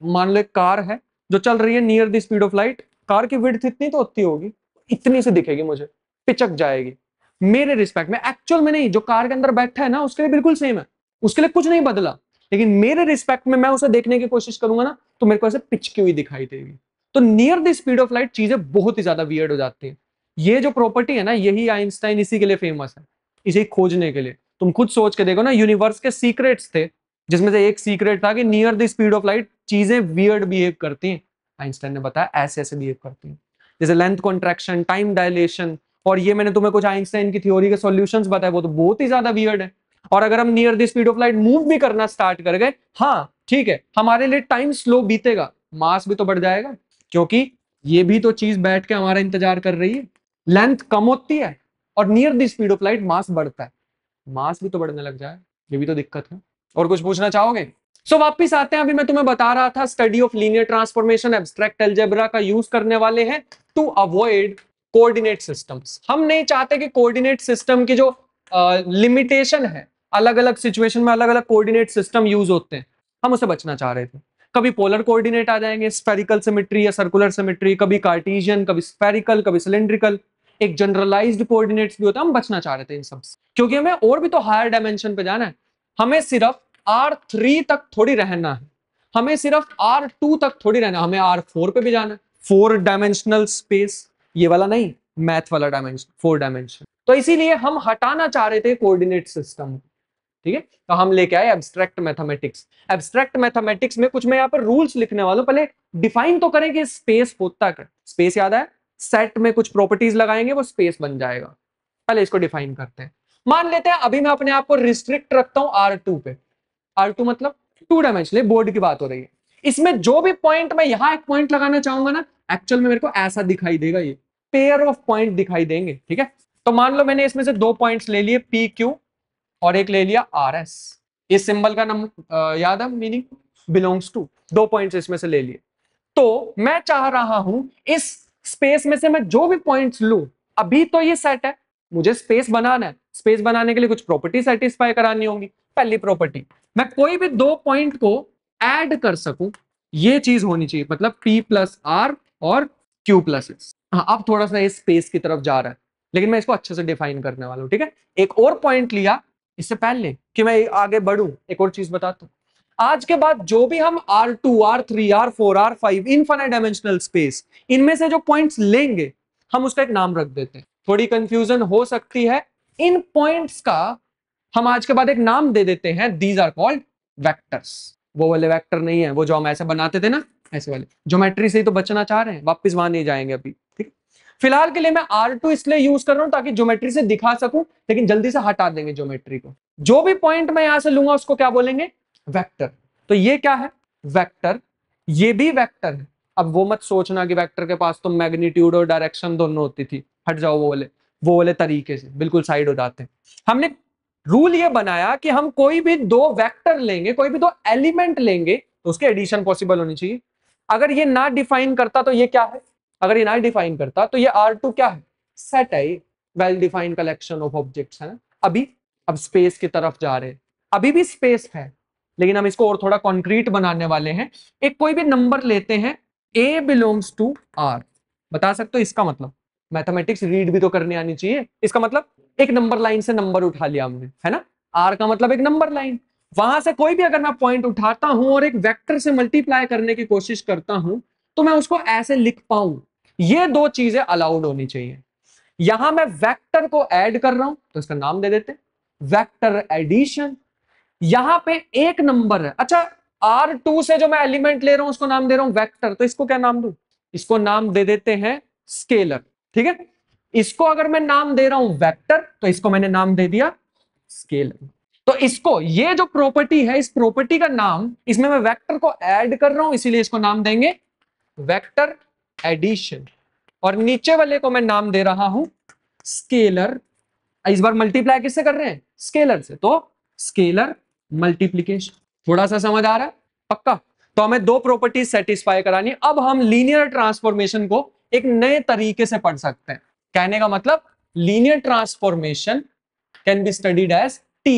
मान लो कार है जो चल रही है near the speed of light, car की विड्थ इतनी तो होती होगी, इतनी से दिखेगी मुझे, पिचक जाएगी मेरे रिस्पेक्ट में। एक्चुअल में नहीं, जो कार के अंदर बैठा है ना उसके लिए बिल्कुल सेम है, उसके लिए कुछ नहीं बदला, लेकिन मेरे रिस्पेक्ट में मैं उसे देखने की कोशिश करूंगा ना तो मेरे को ऐसे पिचकी हुई दिखाई देगी। तो near the speed of light चीजें बहुत ही ज्यादा वियर्ड हो जाती है। ये जो प्रॉपर्टी है ना, यही आइंस्टाइन इसी के लिए फेमस है, इसे खोजने के लिए। तुम खुद सोच के देखो ना, यूनिवर्स के सीक्रेट्स थे जिसमें से एक सीक्रेट था कि near the speed of light चीजें वियर्ड बिहेव करती हैं। आइंस्टाइन ने बताया ऐसे ऐसे बिहेव करती हैं, जैसे लेंथ कॉन्ट्रैक्शन, टाइम डायलेशन। और ये मैंने तुम्हें कुछ आइंस्टाइन की थ्योरी के सॉल्यूशंस बताए, वो तो बहुत ही ज्यादा वियर्ड है। और अगर हम near the speed of light move भी करना स्टार्ट कर गए, हाँ ठीक है, हमारे लिए टाइम स्लो बीतेगा, मास भी तो बढ़ जाएगा, क्योंकि ये भी तो चीज बैठ के हमारा इंतजार कर रही है। लेंथ कम होती है और near the speed of light mass बढ़ता है, मास भी तो बढ़ने लग जाए, ये भी तो दिक्कत है। और कुछ पूछना चाहोगे? सो वापिस आते हैं, अभी मैं तुम्हें बता रहा था study of linear transformation abstract algebra का यूज करने वाले हैं टू अवॉइड कोऑर्डिनेट सिस्टम्स। हम नहीं चाहते कि कोऑर्डिनेट सिस्टम की जो लिमिटेशन है, अलग अलग सिचुएशन में अलग अलग कोऑर्डिनेट सिस्टम यूज होते हैं, हम उसे बचना चाह रहे थे। कभी पोलर कोऑर्डिनेट आ जाएंगे, स्फेरिकल सिमेट्री या सर्कुलर सिमेट्री, कभी कार्टेशियन, कभी स्फेरिकल, कभी सिलेंड्रिकल, एक जनरलाइज्ड कोऑर्डिनेट्स भी होता है, हम बचना चाह रहे थे इन सब से, क्योंकि हमें और भी तो हायर डायमेंशन पे जाना है। हमें सिर्फ R3 तक थोड़ी रहना है, हमें सिर्फ R2 तक थोड़ी रहना, हमें R4 पे भी जाना है, 4 डायमेंशनल स्पेस, ये वाला नहीं, मैथ वाला डायमेंशन, 4 डायमेंशन। तो इसीलिए हम हटाना चाह रहे थे कोऑर्डिनेट सिस्टम, ठीक है। तो हम लेके आए एब्स्ट्रैक्ट मैथमेटिक्स। एब्स्ट्रैक्ट मैथमेटिक्स में कुछ मैं यहाँ पर रूल्स लिखने वाला हूं, पहले डिफाइन तो करें कि स्पेस होता क्या। स्पेस याद है, सेट में कुछ प्रॉपर्टीज लगाएंगे वो स्पेस बन जाएगा, पहले इसको डिफाइन करते हैं। मान लेते हैं अभी मैं अपने आप को रिस्ट्रिक्ट रखता हूं R2 पे, R2 मतलब 2 डायमेंशनल, बोर्ड की बात हो रही है। इसमें जो भी पॉइंट मैं यहां एक पॉइंट लगाना चाहूंगा ना, एक्चुअल में मेरे को ऐसा दिखाई देगा, ये पेयर ऑफ पॉइंट दिखाई देंगे, ठीक है। तो मान लो मैंने इसमें से 2 पॉइंट्स ले लिए PQ और एक ले लिया RS। इस सिंबल का नाम याद है, मीनिंग बिलोंग्स टू, 2 पॉइंट्स इसमें से ले लिए। तो मैं चाह रहा हूं इस स्पेस में से मैं जो भी पॉइंट्स लूं, अभी तो ये सेट है, मुझे स्पेस बनाना है, स्पेस बनाने के लिए कुछ प्रॉपर्टी सेटिस्फाई करानी होंगी। पहली प्रॉपर्टी, मैं कोई भी 2 पॉइंट को ऐड कर सकूं, ये चीज होनी चाहिए, मतलब P प्लस R और Q प्लस S। हाँ, अब थोड़ा सा इस स्पेस की तरफ जा रहा है, लेकिन मैं इसको अच्छे से डिफाइन करने वाला हूं, ठीक है। एक और पॉइंट लिया, इससे पहले कि मैं आगे बढ़ूं एक और चीज बताता हूं। आज के बाद जो भी हम R2, R3, R4, R5 infinite dimensional space, इनमें से जो पॉइंट्स लेंगे हम उसका एक नाम रख देते हैं। थोड़ी कंफ्यूजन हो सकती है, इन पॉइंट्स का हम आज के बाद एक नाम दे देते हैं, दीज आर कॉल्ड वेक्टर्स। वो वाले वेक्टर नहीं है, वो जो हम ऐसे बनाते थे ना, ऐसे वाले। ज्योमेट्री से ही तो बचना चाह रहे हैं, वापस वहां नहीं जाएंगे अभी, ठीक। फिलहाल के लिए मैं R2 इसलिए यूज कर रहा हूं ताकि ज्योमेट्री से दिखा सकूं, लेकिन जल्दी से हटा देंगे ज्योमेट्री को। जो भी पॉइंट मैं यहां से लूंगा उसको क्या बोलेंगे, वेक्टर। तो ये क्या है, वेक्टर, ये भी वेक्टर है। अब वो मत सोचना कि वेक्टर के पास तो मैग्नीट्यूड और डायरेक्शन दोनों होती थी, हट जाओ वो वाले। वो वाले तरीके से बिल्कुल साइड हो जाते हैं। हमने रूल ये बनाया कि हम कोई भी दो वेक्टर लेंगे, कोई भी दो एलिमेंट लेंगे तो उसके एडिशन पॉसिबल होनी चाहिए। अगर ये ना डिफाइन करता तो ये क्या है, अगर ये ना डिफाइन करता तो ये R2 क्या है, सेट है, well defined collection of objects है। अभी अब स्पेस की तरफ जा रहे हैं, अभी भी स्पेस है लेकिन हम इसको और थोड़ा कॉन्क्रीट बनाने वाले हैं। एक कोई भी नंबर लेते हैं, A बिलोंग्स टू R, बता सकते हो इसका मतलब, मैथमेटिक्स रीड भी तो करनी आनी चाहिए। इसका मतलब एक नंबर लाइन से नंबर उठा लिया हमने, है ना, R का मतलब एक नंबर लाइन, वहां से कोई भी अगर मैं पॉइंट उठाता हूं और एक वेक्टर से मल्टीप्लाई करने की कोशिश करता हूं तो मैं उसको ऐसे लिख पाऊं। ये दो चीजें अलाउड होनी चाहिए। यहां मैं वेक्टर को ऐड कर रहा हूं तो इसका नाम दे देते वेक्टर एडिशन। यहां पे एक नंबर है, अच्छा R2 से जो मैं एलिमेंट ले रहा हूं उसको नाम दे रहा हूं वेक्टर, तो इसको क्या नाम दूं, इसको नाम दे देते हैं स्केलर। ठीक है, इसको अगर मैं नाम दे रहा हूं वेक्टर तो इसको मैंने नाम दे दिया स्केलर। तो इसको, ये जो प्रॉपर्टी है, इस प्रॉपर्टी का नाम, इसमें मैं वेक्टर को ऐड कर रहा हूं इसीलिए इसको नाम देंगे वेक्टर एडिशन, और नीचे वाले को मैं नाम दे रहा हूं स्केलर। इस बार मल्टीप्लाई किससे कर रहे हैं, स्केलर से, तो स्केलर मल्टीप्लीकेशन। थोड़ा सा समझ आ रहा है, पक्का। तो हमें दो प्रॉपर्टीज सेटिस्फाई करानी है। अब हम लीनियर ट्रांसफॉर्मेशन को एक नए तरीके से पढ़ सकते हैं। कहने का मतलब linear transformation can be studied as T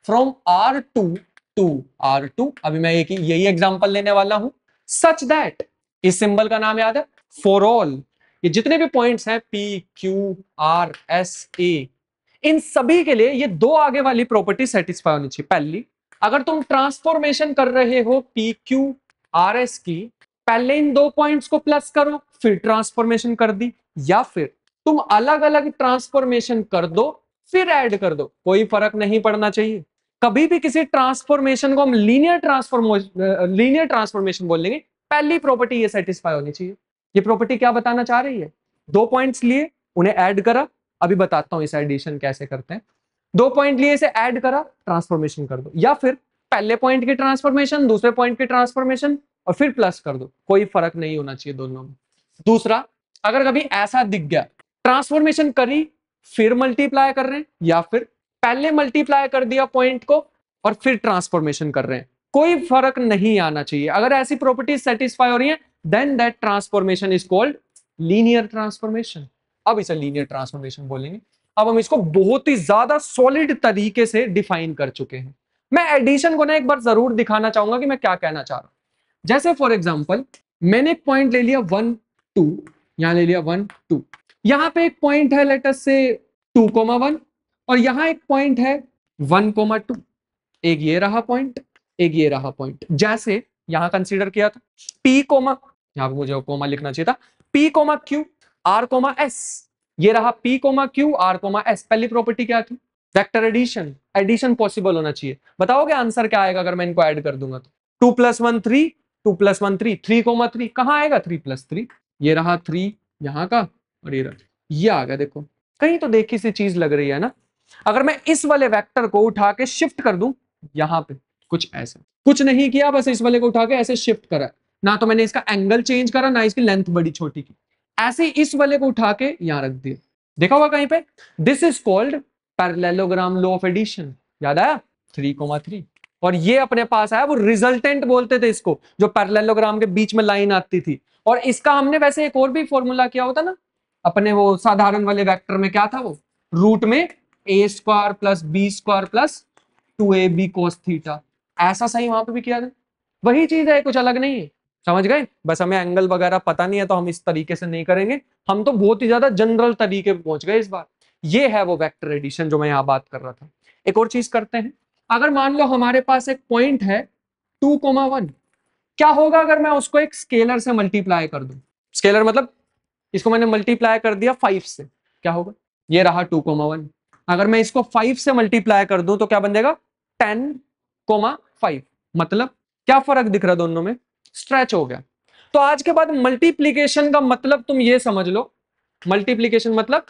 from R2 to R2। अभी मैं एक यही एग्जांपल लेने वाला हूं, सच दैट, इस सिंबल का नाम याद है, फॉर ऑल, ये जितने भी पॉइंट्स हैं P Q R S A, इन सभी के लिए ये दो आगे वाली प्रॉपर्टी सेटिस्फाई होनी चाहिए। पहली, अगर तुम ट्रांसफॉर्मेशन कर रहे हो पी क्यू आर एस की, पहले इन दो पॉइंट्स को प्लस करो फिर ट्रांसफॉर्मेशन कर दी, या फिर तुम अलग अलग ट्रांसफॉर्मेशन कर दो फिर ऐड कर दो, कोई फर्क नहीं पड़ना चाहिए। कभी भी किसी ट्रांसफॉर्मेशन को हम लीनियर ट्रांसफॉर्मेशन बोल लेंगे, पहली प्रॉपर्टी ये सेटिस्फाई होनी चाहिए। ये प्रॉपर्टी क्या बताना चाह रही है, दो पॉइंट्स लिए उन्हें ऐड करा, अभी बताता हूं इसे एडिशन कैसे करते हैं। दो पॉइंट लिए इसे ऐड करा, ट्रांसफॉर्मेशन कर दो, या फिर पहले पॉइंट की ट्रांसफॉर्मेशन दूसरे पॉइंट की ट्रांसफॉर्मेशन और फिर प्लस कर दो, कोई फर्क नहीं होना चाहिए दोनों में। दूसरा, अगर कभी ऐसा दिख गया ट्रांसफॉर्मेशन करी फिर मल्टीप्लाई कर रहे हैं, या फिर पहले मल्टीप्लाई कर दिया पॉइंट को और फिर ट्रांसफॉर्मेशन कर रहे हैं, कोई फर्क नहीं आना चाहिए। अगर ऐसी प्रॉपर्टीज सेटिस्फाई हो रही है then that transformation is called linear transformation. अब इसे लीनियर ट्रांसफॉर्मेशन बोलेंगे। अब हम इसको बहुत ही ज्यादा सॉलिड तरीके से डिफाइन कर चुके हैं। मैं एडिशन को ना एक बार जरूर दिखाना चाहूंगा कि मैं क्या कहना चाह रहा हूं। जैसे फॉर एग्जांपल मैंने एक पॉइंट ले लिया 1 2, यहां ले लिया 1 2, यहां पे एक पॉइंट है लेट अस से 2,1 और यहां एक पॉइंट है 1,2। एक ये रहा पॉइंट, एक ये रहा पॉइंट। जैसे यहां कंसीडर किया था P कोमा, यहां पे मुझे कोमा लिखना चाहिए था, P comma Q R comma S, ये रहा P comma Q R comma S। पहली प्रॉपर्टी क्या थी, वेक्टर एडिशन, एडिशन पॉसिबल होना चाहिए। बताओगे आंसर क्या आएगा अगर मैं इनको ऐड कर दूंगा तो 2 + 1 3, 2 + 1 3, 3,3 कहां आएगा 3 + 3, ये रहा 3 यहां का और ये आ गया। देखो कहीं तो देखी सी चीज लग रही है ना। अगर मैं इस वाले वेक्टर को उठा के शिफ्ट कर दूं यहां पे, कुछ ऐसा, कुछ नहीं किया, बस इस वाले को उठा के ऐसे शिफ्ट करा, ना तो मैंने इसका एंगल चेंज करा ना इसकी लेंथ बड़ी छोटी की, ऐसे इस वाले को उठा के यहां रख दिया। देखा होगा कहीं पे, this is called parallelogram law of addition. याद आया 3,3, और ये अपने पास आया, वो रिजल्टेंट बोलते थे इसको, जो पैरेललोग्राम के बीच में लाइन आती थी। और इसका हमने वैसे एक और भी फॉर्मूला किया होता ना अपने वो साधारण वाले वेक्टर में, क्या था वो, रूट में a² + b² + 2ab cos theta, ऐसा सही वहां पे भी किया था। वही चीज है, कुछ अलग नहीं है, समझ गए। बस हमें एंगल वगैरह पता नहीं है तो हम इस तरीके से नहीं करेंगे, हम तो बहुत ही ज्यादा जनरल तरीके पे पहुंच गए इस बार। ये है वो वेक्टर एडिशन जो मैं यहाँ बात कर रहा था। एक और चीज करते हैं, अगर मान लो हमारे पास एक पॉइंट है 2,1, क्या होगा अगर मैं उसको एक स्केलर से मल्टीप्लाई कर दूं। स्केलर मतलब इसको मैंने मल्टीप्लाई कर दिया 5 से, क्या होगा, ये रहा 2,1। अगर मैं इसको 5 से मल्टीप्लाई कर दूं तो क्या बन जाएगा 10,5। मतलब क्या फर्क दिख रहा है दोनों में, स्ट्रेच हो गया। तो आज के बाद मल्टीप्लीकेशन का मतलब तुम ये समझ लो, मल्टीप्लीकेशन मतलब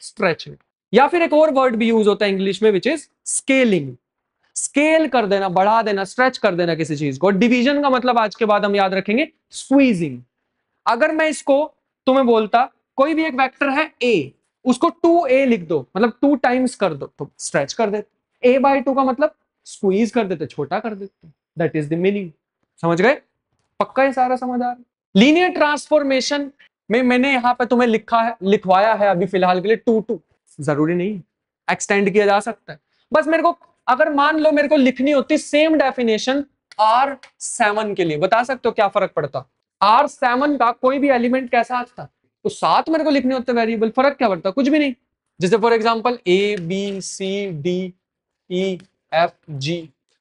स्ट्रेच। या फिर एक और वर्ड भी यूज होता है इंग्लिश में विच इज स्केलिंग, स्केल कर देना, बढ़ा देना, स्ट्रेच कर देना किसी चीज को। डिवीजन का मतलब आज के बाद हम याद रखेंगे स्क्वीजिंग। अगर मैं इसको तुम्हें बोलता कोई भी एक वेक्टर है A, उसको 2a लिख दो, मतलब 2 टाइम्स कर दो तो स्ट्रेच कर देते। a/2 का मतलब स्क्वीज कर देते, छोटा कर देते। That is the meaning. समझ गए? पक्का ये सारा समझ आ रहा है? लीनियर ट्रांसफॉर्मेशन में मैंने यहाँ पे तुम्हें लिखवाया है अभी फिलहाल के लिए 2 जरूरी नहीं, एक्सटेंड किया जा सकता है। बस मेरे को अगर मान लो मेरे को लिखनी होती सेम डेफिनेशन R7 के लिए, बता सकते हो क्या फर्क पड़ता? R7 का कोई भी एलिमेंट कैसा आता तो 7 मेरे को लिखने होते वेरिएबल, फर्क क्या पड़ता? कुछ भी नहीं। जैसे फॉर एग्जांपल ABCDEFG,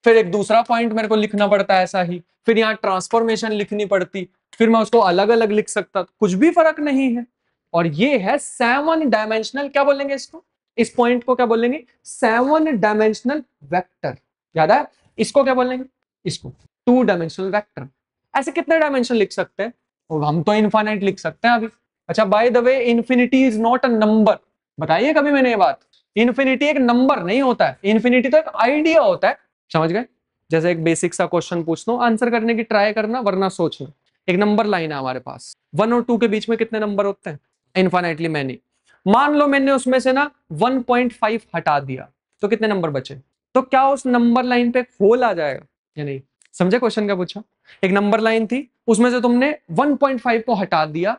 फिर एक दूसरा पॉइंट मेरे को लिखना पड़ता है ऐसा ही, फिर यहाँ ट्रांसफॉर्मेशन लिखनी पड़ती, फिर मैं उसको अलग अलग लिख सकता, कुछ भी फर्क नहीं है। और ये है 7 डायमेंशनल, क्या बोलेंगे इसको, इस पॉइंट को क्या बोलेंगे? 7 डायमेंशनल वेक्टर। याद है? इसको क्या बोलेंगे? इसको 2 डायमेंशनल वेक्टर। ऐसे कितने डायमेंशन लिख सकते हैं? हम तो इनफाइनाइट लिख सकते हैं अभी। अच्छा, bye the way infinity is not a number, बताइए कभी मैंने ये बात? इन्फिनिटी एक नंबर नहीं होता है, इन्फिनिटी तो एक आइडिया होता है। समझ गए? जैसे एक बेसिक सा क्वेश्चन पूछता हूं, आंसर करने की ट्राई करना वरना सोचना। एक नंबर लाइन है हमारे पास, 1 और 2 के बीच में कितने नंबर होते हैं? Infinitely many. मान लो मैंने उसमें से ना 1.5 हटा दिया तो कितने नंबर बचे? तो क्या उस नंबर लाइन पे एक होल आ जाएगा या नहीं? समझे क्वेश्चन क्या पूछा? एक नंबर लाइन थी, उसमें से तुमने 1.5 को हटा दिया,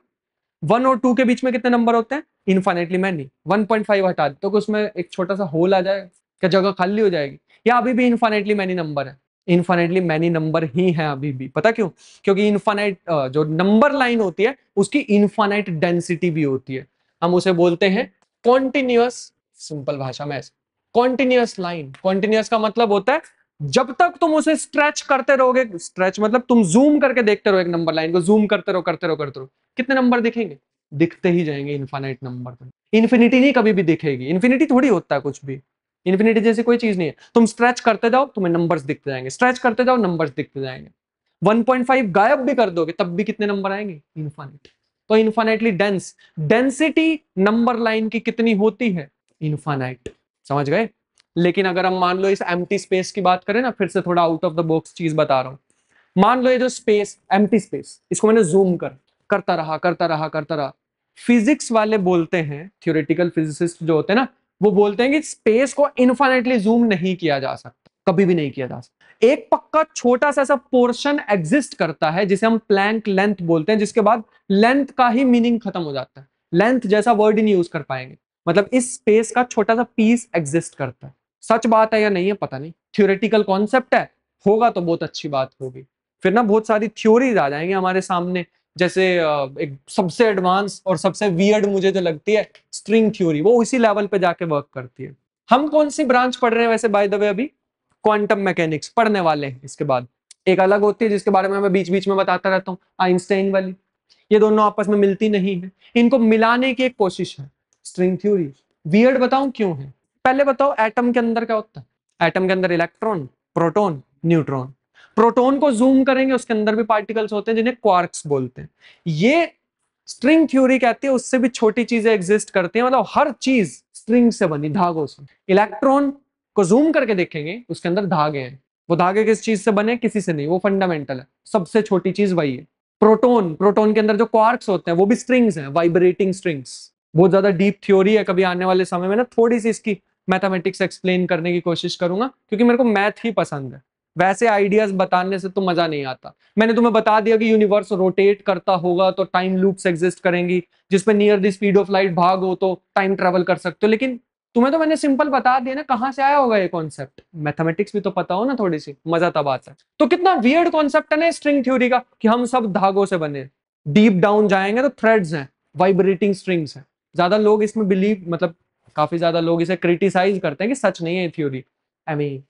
1 और 2 के बीच में कितने नंबर होते हैं? Infinitely many. 1.5 हटा दो तो उसमें एक छोटा सा होल आ जाएगा, क्या जगह खाली हो जाएगी? या अभी भी इनफाइनाइटली मैनी नंबर है? इनफाइनाइटली मैनी नंबर ही है अभी भी। पता क्यों? क्योंकि इनफाइनाइट जो नंबर लाइन होती है उसकी इनफाइनाइट डेंसिटी भी होती है। हम उसे बोलते हैं कॉन्टिन्यूअस, सिंपल भाषा में कॉन्टिन्यूअस लाइन। कॉन्टिन्यूअस का मतलब होता है जब तक तुम उसे स्ट्रेच करते रहोगे, स्ट्रेच मतलब तुम जूम करके देखते रहो, एक नंबर लाइन को जूम करते रहो करते रहो करते रहो, कितने नंबर दिखेंगे? दिखते ही जाएंगे इनफाइनाइट नंबर। इन्फिनिटी नहीं कभी भी दिखेगी, इन्फिनिटी थोड़ी होता है कुछ भी, इन्फिनिटी जैसी कोई चीज नहीं है। तुम स्ट्रेच करते जाओ तुम्हें नंबर्स दिखते जाएंगे, स्ट्रेच करते जाओ नंबर्स दिखते जाएंगे। 1.5 गायब भी कर दोगे तब भी कितने नंबर आएंगे? इनफाइनाइट। तो infinitely dense, density number line की कितनी होती है? इनफाइनाइट। समझ गए? लेकिन अगर हम मान लो इस एम्प्टी स्पेस की बात करें ना, फिर से थोड़ा आउट ऑफ द बॉक्स चीज बता रहा हूं। मान लो ये जो स्पेस, एम्प्टी स्पेस, इसको मैंने जूम करता रहा। फिजिक्स वाले बोलते हैं, थ्योरेटिकल फिजिसिस्ट जो होते हैं ना, वो बोलते हैं कि स्पेस को इनफाइनाइटली जूम नहीं किया जा सकता, कभी भी नहीं किया जा सकता। एक पक्का छोटा सा ऐसा पोर्शन एग्जिस्ट करता है जिसे हम प्लैंक लेंथ बोलते हैं, जिसके बाद लेंथ का ही मीनिंग खत्म हो जाता है, लेंथ जैसा वर्ड ही नहीं यूज कर पाएंगे। मतलब इस स्पेस का छोटा सा पीस एग्जिस्ट करता है। सच बात है या नहीं है पता नहीं, थ्योरेटिकल कॉन्सेप्ट है, होगा तो बहुत अच्छी बात होगी। फिर ना बहुत सारी थ्योरीज आ जाएंगी हमारे सामने, जैसे एक सबसे एडवांस और सबसे वियर्ड मुझे जो लगती है स्ट्रिंग थ्योरी, वो उसी लेवल पे जाके वर्क करती है। हम कौन सी ब्रांच पढ़ रहे हैं वैसे बाय द वे? अभी क्वांटम मैकेनिक्स पढ़ने वाले हैं। इसके बाद एक अलग होती है जिसके बारे में मैं बीच बीच में बताता रहता हूँ, आइंस्टाइन वाली। ये दोनों आपस में मिलती नहीं है, इनको मिलाने की एक कोशिश है स्ट्रिंग थ्योरी। वियर्ड बताऊं क्यों है? पहले बताओ एटम के अंदर क्या होता है? एटम के अंदर इलेक्ट्रॉन, प्रोटॉन, न्यूट्रॉन। प्रोटॉन को जूम करेंगे उसके अंदर भी पार्टिकल्स होते हैं जिन्हें क्वार्क्स बोलते हैं। ये स्ट्रिंग थ्योरी कहती है उससे भी छोटी चीजें एग्जिस्ट करती हैं, मतलब हर चीज स्ट्रिंग से बनी, धागों से। इलेक्ट्रॉन को जूम करके देखेंगे उसके अंदर धागे हैं, वो धागे किस चीज से बने? किसी से नहीं, वो फंडामेंटल है, सबसे छोटी चीज वही है। प्रोटॉन, प्रोटॉन के अंदर जो क्वार्क्स होते हैं वो भी स्ट्रिंग्स हैं, वाइब्रेटिंग स्ट्रिंग्स। बहुत ज्यादा डीप थ्योरी है, कभी आने वाले समय में ना थोड़ी सी इसकी मैथमेटिक्स एक्सप्लेन करने की कोशिश करूंगा, क्योंकि मेरे को मैथ ही पसंद है। वैसे आइडियाज बताने से तो मजा नहीं आता। मैंने तुम्हें बता दिया कि यूनिवर्स रोटेट करता होगा तो टाइम लूप्स एग्जिस्ट करेंगी, जिसमें near the speed of light भाग हो तो टाइम ट्रेवल कर सकते हो। लेकिन तुम्हें तो मैंने सिंपल बता दिया ना, कहां से आया होगा ये कॉन्सेप्ट? मैथमेटिक्स भी तो पता हो ना थोड़ी सी, मजा तब आता है। तो कितना वियर्ड कॉन्सेप्ट है ना स्ट्रिंग थ्योरी का, कि हम सब धागों से बने। डीप डाउन जाएंगे तो थ्रेड्स हैं, वाइब्रेटिंग स्ट्रिंग्स हैं। ज्यादा लोग इसमें बिलीव, मतलब काफी ज्यादा लोग इसे क्रिटिसाइज करते हैं कि सच नहीं है ये थ्योरी, आई मीन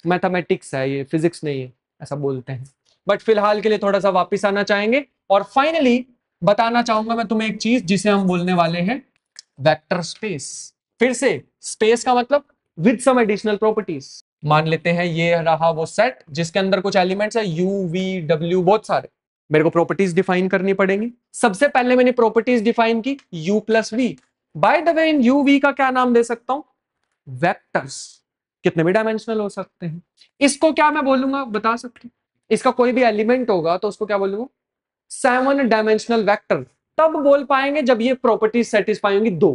मैथमेटिक्स है ये, फिजिक्स नहीं है, ऐसा बोलते हैं। बट फिलहाल के लिए थोड़ा सा वापिस आना चाहेंगे, और फाइनली बताना चाहूंगा मैं तुम्हें एक चीज जिसे हम बोलने वाले हैं वेक्टर स्पेस। फिर से स्पेस का मतलब विद सम एडिशनल प्रॉपर्टीज। मान लेते हैं ये रहा वो सेट जिसके अंदर कुछ एलिमेंट्स है, यू वी डब्ल्यू, बहुत सारे। मेरे को प्रॉपर्टीज डिफाइन करनी पड़ेंगी। सबसे पहले मैंने प्रॉपर्टीज डिफाइन की u plus v. By the way इन यू वी का क्या नाम दे सकता हूं? वेक्टर्स। कितने भी डायमेंशनल हो सकते हैं। इसको क्या मैं बोलूंगा, बता सकते हैं? इसका कोई भी एलिमेंट होगा तो उसको क्या बोलूंगा? 7 डायमेंशनल वेक्टर। तब बोल पाएंगे जब ये प्रॉपर्टीज सेटिस्फाई होंगी दो।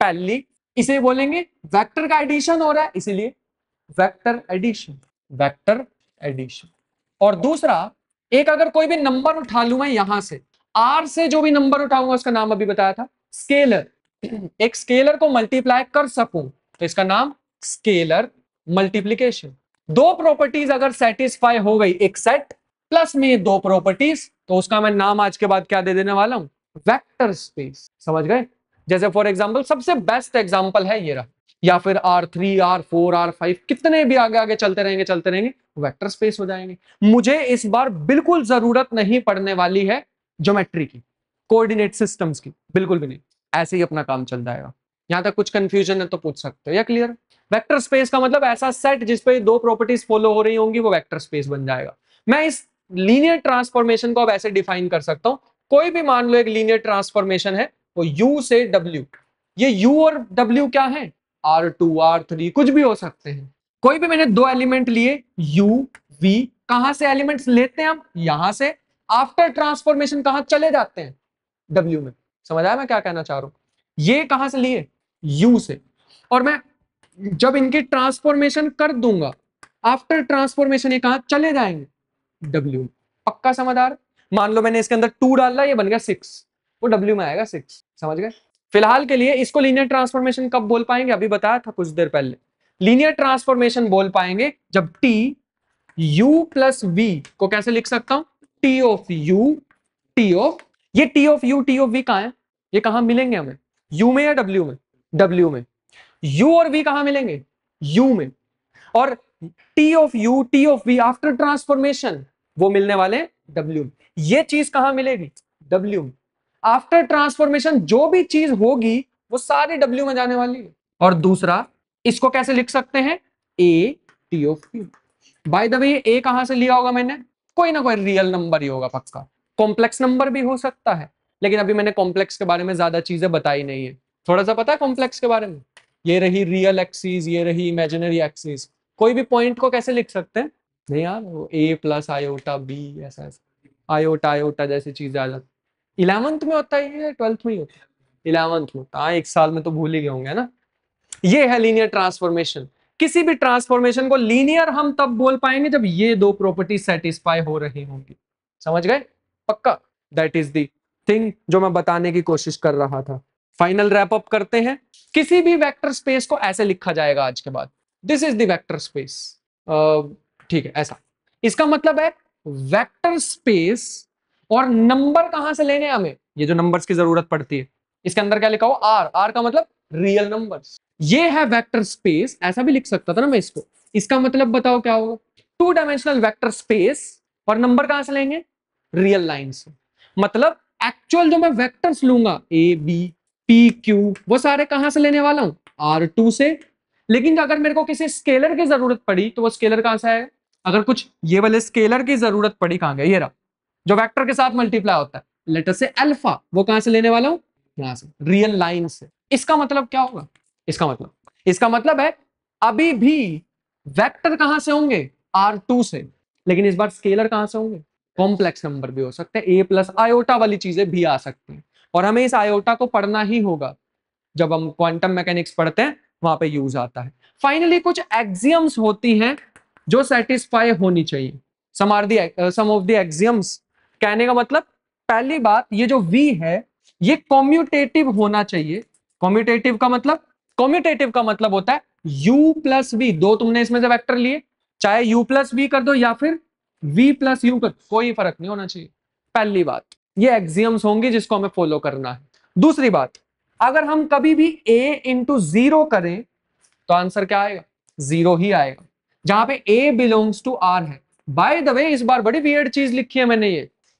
पहली, इसे बोलेंगे वेक्टर का एडिशन हो रहा है इसीलिए वेक्टर एडिशन, वेक्टर एडिशन। और दूसरा, एक अगर कोई भी नंबर उठा लूं मैं यहां से, आर से जो भी नंबर उठाऊंगा उसका नाम अभी बताया था स्केलर। एक स्केलर को मल्टीप्लाई कर सकूं तो इसका नाम स्केलर मल्टीप्लिकेशन। दो प्रॉपर्टीज अगर सेटिस्फाई हो गई, एक सेट प्लस में दो प्रॉपर्टीज, तो उसका मैं नाम आज के बाद क्या दे देने वाला हूं, वेक्टर स्पेस। समझ गए? जैसे फॉर एग्जांपल सबसे बेस्ट एग्जांपल है ये रहा, या फिर R3 R4 R5 कितने भी आगे आगे चलते रहेंगे वेक्टर स्पेस हो जाएंगे। मुझे इस बार बिल्कुल जरूरत नहीं पड़ने वाली है ज्योमेट्री की, कोऑर्डिनेट सिस्टम्स की, बिल्कुल भी नहीं, ऐसे ही अपना काम चल जाएगा। यहां तक कुछ कंफ्यूजन है तो पूछ सकते हो या क्लियर? वेक्टर स्पेस का मतलब ऐसा सेट जिसपे दो प्रॉपर्टीज फॉलो हो रही होंगी वो वेक्टर स्पेस बन जाएगा। मैं इस लीनियर ट्रांसफॉर्मेशन को अब ऐसे डिफाइन कर सकता हूं, कोई भी मान लो एक लीनियर ट्रांसफॉर्मेशन है वो U से W, ये U और W क्या है, R2 R3 कुछ भी हो सकते हैं। कोई भी मैंने दो एलिमेंट लिए U V, कहां से एलिमेंट्स लेते हैं हम, यहां से, आफ्टर ट्रांसफॉर्मेशन कहां चले जाते हैं, W में। समझ आया मैं क्या कहना चाह रहा हूं? ये कहां से लिए, U से, और मैं जब इनकी ट्रांसफॉर्मेशन कर दूंगा आफ्टर ट्रांसफॉर्मेशन ये कहां चले जाएंगे, W। पक्का समझ आ रहा? मान लो मैंने इसके अंदर 2 डाला, ये बन गया 6, वो W में आएगा 6। समझ गए? फिलहाल के लिए इसको लीनियर ट्रांसफॉर्मेशन कब बोल पाएंगे, अभी बताया था कुछ देर पहले, लीनियर ट्रांसफॉर्मेशन बोल पाएंगे जब T U प्लस V को कैसे लिख सकता हूं, T of U T of, ये T of U T of V कहां है, ये कहां मिलेंगे हमें, U में या W में, W में। U और V कहां मिलेंगे, U में। और T of U T of V after transformation वो मिलने वाले W में। ये चीज कहां मिलेगी, W में। आफ्टर ट्रांसफॉर्मेशन जो भी चीज होगी वो सारी W में जाने वाली है। और दूसरा, इसको कैसे लिख सकते हैं, A T of Q। Bye the way A कहां से लिया होगा मैंने, कोई ना कोई रियल नंबर ही होगा पक्का, कॉम्प्लेक्स नंबर भी हो सकता है, लेकिन अभी मैंने कॉम्प्लेक्स के बारे में ज्यादा चीजें बताई नहीं है। थोड़ा सा पता है कॉम्प्लेक्स के बारे में, ये रही रियल एक्सिस, ये रही इमेजिनरी एक्सिस। कोई भी पॉइंट को कैसे लिख सकते हैं, नहीं यार, वो A प्लस आयोटा B, ऐसा ऐसा आयोटा आयोटा जैसी चीजें आ जाती। 11th में होता है या 12th में ही होता है, 11th में। हाँ, एक साल में तो भूल ही गए होंगे ना। ये है लीनियर ट्रांसफॉर्मेशन। किसी भी ट्रांसफॉर्मेशन को लीनियर हम तब बोल पाएंगे जब ये दो प्रॉपर्टी सेटिस्फाई हो रही होंगी। समझ गए? पक्का? दैट इज द थिंग जो मैं बताने की कोशिश कर रहा था। फाइनल रैप अप करते हैं। किसी भी वेक्टर स्पेस को ऐसे लिखा जाएगा आज के बाद, this is the vector space. ठीक है, ऐसा। इसका मतलब है वेक्टर स्पेस, और नंबर कहां से लेने हमें, ये जो नंबर्स की जरूरत पड़ती है, इसके अंदर क्या लिखा हो, आर, आर का मतलब रियल नंबर्स। ये है वेक्टर स्पेस, ऐसा भी लिख सकता था ना मैं इसको। इसका मतलब बताओ क्या होगा, 2 डायमेंशनल वेक्टर स्पेस, और नंबर कहां से लेंगे, रियल लाइन से। मतलब एक्चुअल जो मैं वेक्टर्स लूंगा ए बी पी क्यू, वो सारे कहां से लेने वाला हूं, R2 से। लेकिन अगर मेरे को किसी स्केलर की जरूरत पड़ी तो वो स्केलर कहां से आएगा, अगर कुछ ये वाले स्केलर की जरूरत पड़ी, कहां गया, ये रहा, जो वेक्टर के साथ मल्टीप्लाई होता है, लेटर से अल्फा, वो कहां से लेने वाला हूं, यहां से, रियल लाइन से। इसका मतलब क्या होगा, इसका मतलब है अभी भी वेक्टर कहां से होंगे, R2 से, लेकिन इस बार स्केलर कहां से होंगे, कॉम्प्लेक्स नंबर भी हो सकते हैं, ए प्लस आयोटा वाली चीजें भी आ सकती हैं। और हमें इस आयोटा को पढ़ना ही होगा, जब हम क्वांटम मैकेनिक्स पढ़ते हैं वहां पे यूज आता है। फाइनली कुछ एक्सियम्स होती हैं जो सेटिस्फाई होनी चाहिए। सम ऑफ द एक्सियम्स, कहने का मतलब, पहली बात, ये जो V है ये कॉम्यूटेटिव होना चाहिए। कॉम्यूटेटिव का मतलब होता है U प्लस V, दो तुमने इसमें से वेक्टर लिए, चाहे U प्लस V कर दो या फिर V प्लस U कर, कोई फर्क नहीं होना चाहिए। पहली बात, ये एक्सियम्स होंगे जिसको हमें फॉलो करना है। दूसरी बात, अगर हम कभी भी A इंटू 0 करें तो आंसर क्या आएगा, 0 ही आएगा, जहां पे A बिलोंग्स टू R है। बाय द वे इस बार बड़ी वियर्ड चीज लिखी है मैंने,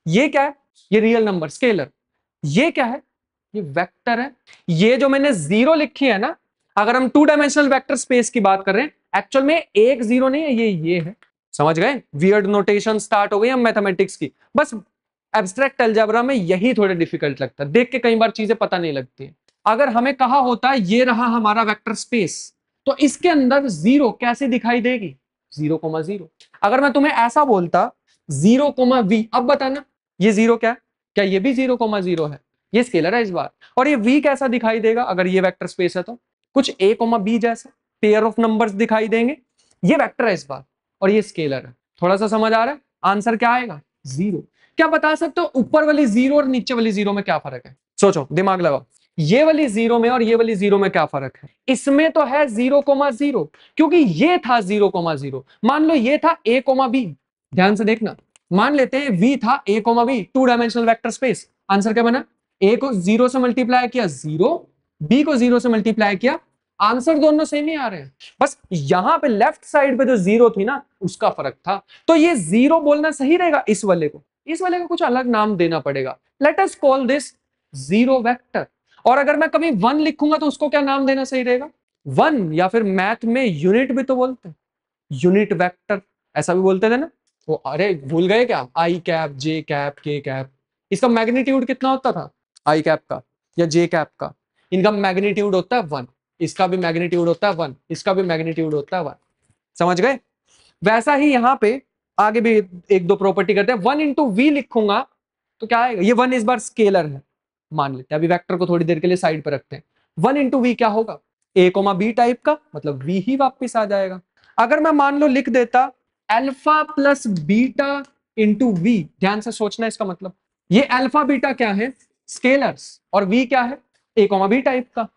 ये क्या है, ये रियल नंबर स्केलर। ये क्या है, ये वेक्टर है। ये जो मैंने 0 लिखी है ना, अगर हम 2 डायमेंशनल वेक्टर स्पेस की बात कर रहे हैं, एक्चुअल में एक 0 नहीं है, ये है। समझ गए? वियर्ड नोटेशन स्टार्ट हो गई हम मैथमेटिक्स की। बस एब्स्ट्रैक्ट अलजेब्रा में यही थोड़े डिफिकल्ट लगता है, देख के कई बार चीजें पता नहीं लगती है। अगर हमें कहा होता है ये रहा हमारा वेक्टर स्पेस, तो इसके अंदर 0 कैसे दिखाई देगी, 0,0। अगर मैं तुम्हें ऐसा बोलता 0,V, अब बताना ये 0 क्या है, क्या ये भी 0,0 है, ये स्केलर है इस बार। और ये v कैसा दिखाई देगा अगर ये वेक्टर स्पेस है तो कुछ a, b जैसा पेयर ऑफ नंबर्स दिखाई देंगे। ये वेक्टर है इस बार और ये स्केलर है। थोड़ा सा समझ आ रहा है? आंसर क्या आएगा? 0। क्या बता सकते हो ऊपर वाली 0 और नीचे वाली 0 में क्या फर्क है? सोचो, दिमाग लगाओ। ये वाली 0 में और ये वाली 0 में क्या फर्क है? इसमें तो है 0,0 क्योंकि ये था 0,0। मान लो ये था a, b। ध्यान से देखना, मान लेते हैं v था a, b, 2 dimensional vector space. Answer क्या बना? a को 0 से मल्टीप्लाई किया 0, b को 0 से मल्टीप्लाई किया, आंसर दोनों सेम ही आ रहे हैं। बस यहां पे लेफ्ट साइड पे जो 0 थी ना उसका फर्क था। तो ये 0 बोलना सही रहेगा इस वाले को? इस वाले को कुछ अलग नाम देना पड़ेगा। Let us call this 0 vector. और अगर मैं कभी 1 लिखूंगा तो उसको क्या नाम देना सही रहेगा? 1, या फिर मैथ में यूनिट भी तो बोलते हैं, यूनिट वेक्टर ऐसा भी बोलते थे ना। वो अरे भूल गए क्या? आई कैप, जे कैप, के कैप। इसका मैग्नीट्यूड कितना होता था आई कैप का या जे कैप का? इनका मैग्नीट्यूड होता है 1, इसका भी मैग्नीट्यूड होता है 1, इसका भी मैग्नीट्यूड होता है 1। समझ गए? वैसा ही यहाँ पे आगे भी एक दो प्रॉपर्टी करते हैं। 1 इंटू वी लिखूंगा तो क्या आएगा? ये 1 इस बार स्केलर है मान लेते हैं, अभी वेक्टर को थोड़ी देर के लिए साइड पर रखते हैं। 1 इंटू वी क्या होगा? a, b टाइप का, मतलब v ही वापस आ जाएगा। अगर मैं मान लो लिख देता alpha plus beta into v, ध्यान से सोचना इसका मतलब, ये अल्फा बीटा क्या है? स्केलर्स, और v क्या है? a, b टाइप का।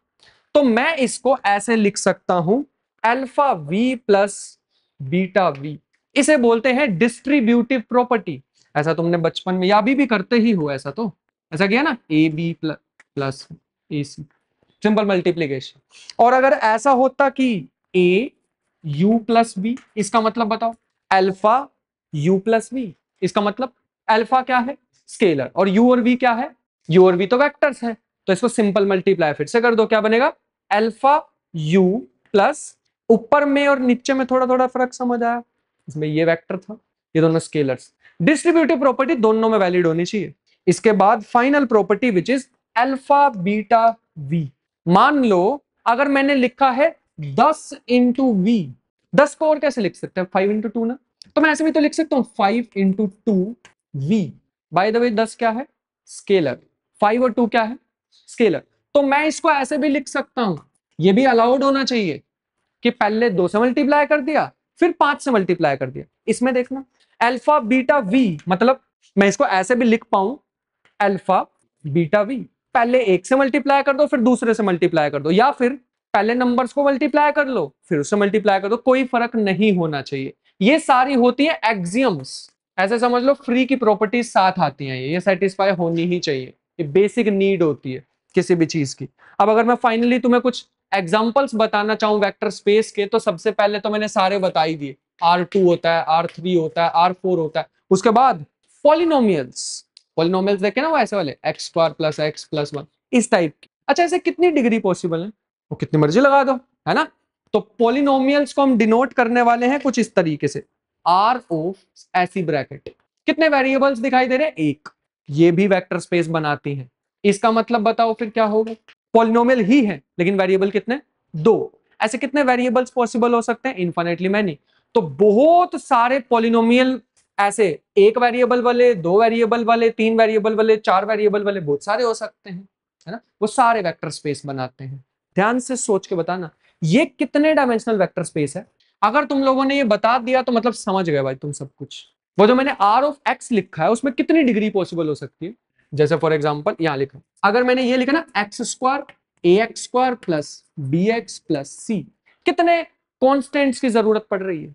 तो मैं इसको ऐसे लिख सकता हूं alpha v plus beta v। इसे बोलते हैं डिस्ट्रीब्यूटिव प्रॉपर्टी। ऐसा तुमने बचपन में या अभी भी करते ही हो, ऐसा तो ऐसा किया ना, a b plus a c, simple multiplication. और अगर ऐसा होता कि ए यू प्लस बी, इसका मतलब बताओ अल्फा यू प्लस बी, इसका मतलब अल्फा क्या है? स्केलर, और यू और वी क्या है? यू और वी तो वेक्टर्स है। तो इसको सिंपल मल्टीप्लाई फिर से कर दो, क्या बनेगा? अल्फा यू प्लस, ऊपर में और नीचे में थोड़ा थोड़ा फर्क समझ आया, इसमें ये वेक्टर था, ये दोनों स्केलर्स। डिस्ट्रीब्यूटिव प्रॉपर्टी दोनों में वैलिड होनी चाहिए। इसके बाद final property which is alpha beta V. मान लो अगर मैंने लिखा है 10 इंटू वी, 10 को और कैसे लिख सकते हैं? 5 इंटू 2 ना, तो मैं ऐसे भी तो लिख सकता हूँ 5 into 2 v. By the way 10 क्या है? स्केलर। 5 और 2 क्या है? स्केलर। तो मैं इसको ऐसे भी लिख सकता हूं, ये भी अलाउड होना चाहिए कि पहले 2 से मल्टीप्लाई कर दिया फिर 5 से मल्टीप्लाई कर दिया। इसमें देखना अल्फा बीटा वी, मतलब मैं इसको ऐसे भी लिख पाऊं अल्फा बीटा वी, पहले एक से मल्टीप्लाई कर दो फिर दूसरे से मल्टीप्लाई कर दो, या फिर पहले नंबर्स को मल्टीप्लाई कर लो फिर उससे मल्टीप्लाई कर दो, कोई फर्क नहीं होना चाहिए। ये सारी होती है एक्सियम्स, ऐसे समझ लो फ्री की प्रॉपर्टीज साथ आती हैं, ये सेटिस्फाई होनी ही चाहिए, ये बेसिक नीड होती है किसी भी चीज की। अब अगर मैं फाइनली तुम्हें कुछ एग्जांपल्स बताना चाहूं वेक्टर स्पेस के, तो सबसे पहले तो मैंने सारे बता ही दिए। R2 होता है, R3 होता है, R4 होता है। उसके बाद पॉलिनोमियल्स, पॉलिनोमियल्स देखे ना वो ऐसे वाले x² प्लस x प्लस 1, इस टाइप की। अच्छा, ऐसे कितनी डिग्री पॉसिबल है? वो कितनी मर्जी लगा दो, है ना। तो पॉलिनोमियल्स को हम डिनोट करने वाले हैं कुछ इस तरीके से, आर ऑफ ऐसी ब्रैकेट। कितने वेरिएबल्स दिखाई दे रहे हैं? एक। ये भी वेक्टर स्पेस बनाती हैं। इसका मतलब बताओ फिर क्या होगा? पॉलिनोमियल ही है लेकिन वेरिएबल कितने? 2। ऐसे कितने वेरिएबल्स पॉसिबल हो सकते हैं? Infinitely many. तो बहुत सारे पॉलिनोमियल ऐसे, एक वेरिएबल वाले, 2 वेरिएबल वाले, 3 वेरिएबल वाले, 4 वेरिएबल वाले, बहुत सारे हो सकते हैं, है ना। वो सारे वेक्टर स्पेस बनाते हैं। ध्यान से सोच के बताना ये कितने डायमेंशनल वेक्टर स्पेस है। अगर तुम लोगों ने ये बता दिया तो मतलब समझ गए भाई तुम सब कुछ। वो जो मैंने R ऑफ x लिखा है उसमें कितनी डिग्री पॉसिबल हो सकती है? जैसे फॉर एग्जांपल यहां लिखा, अगर मैंने ये लिखा ना x² ax² plus bx plus c, कितने कॉन्स्टेंट्स की जरूरत पड़ रही है?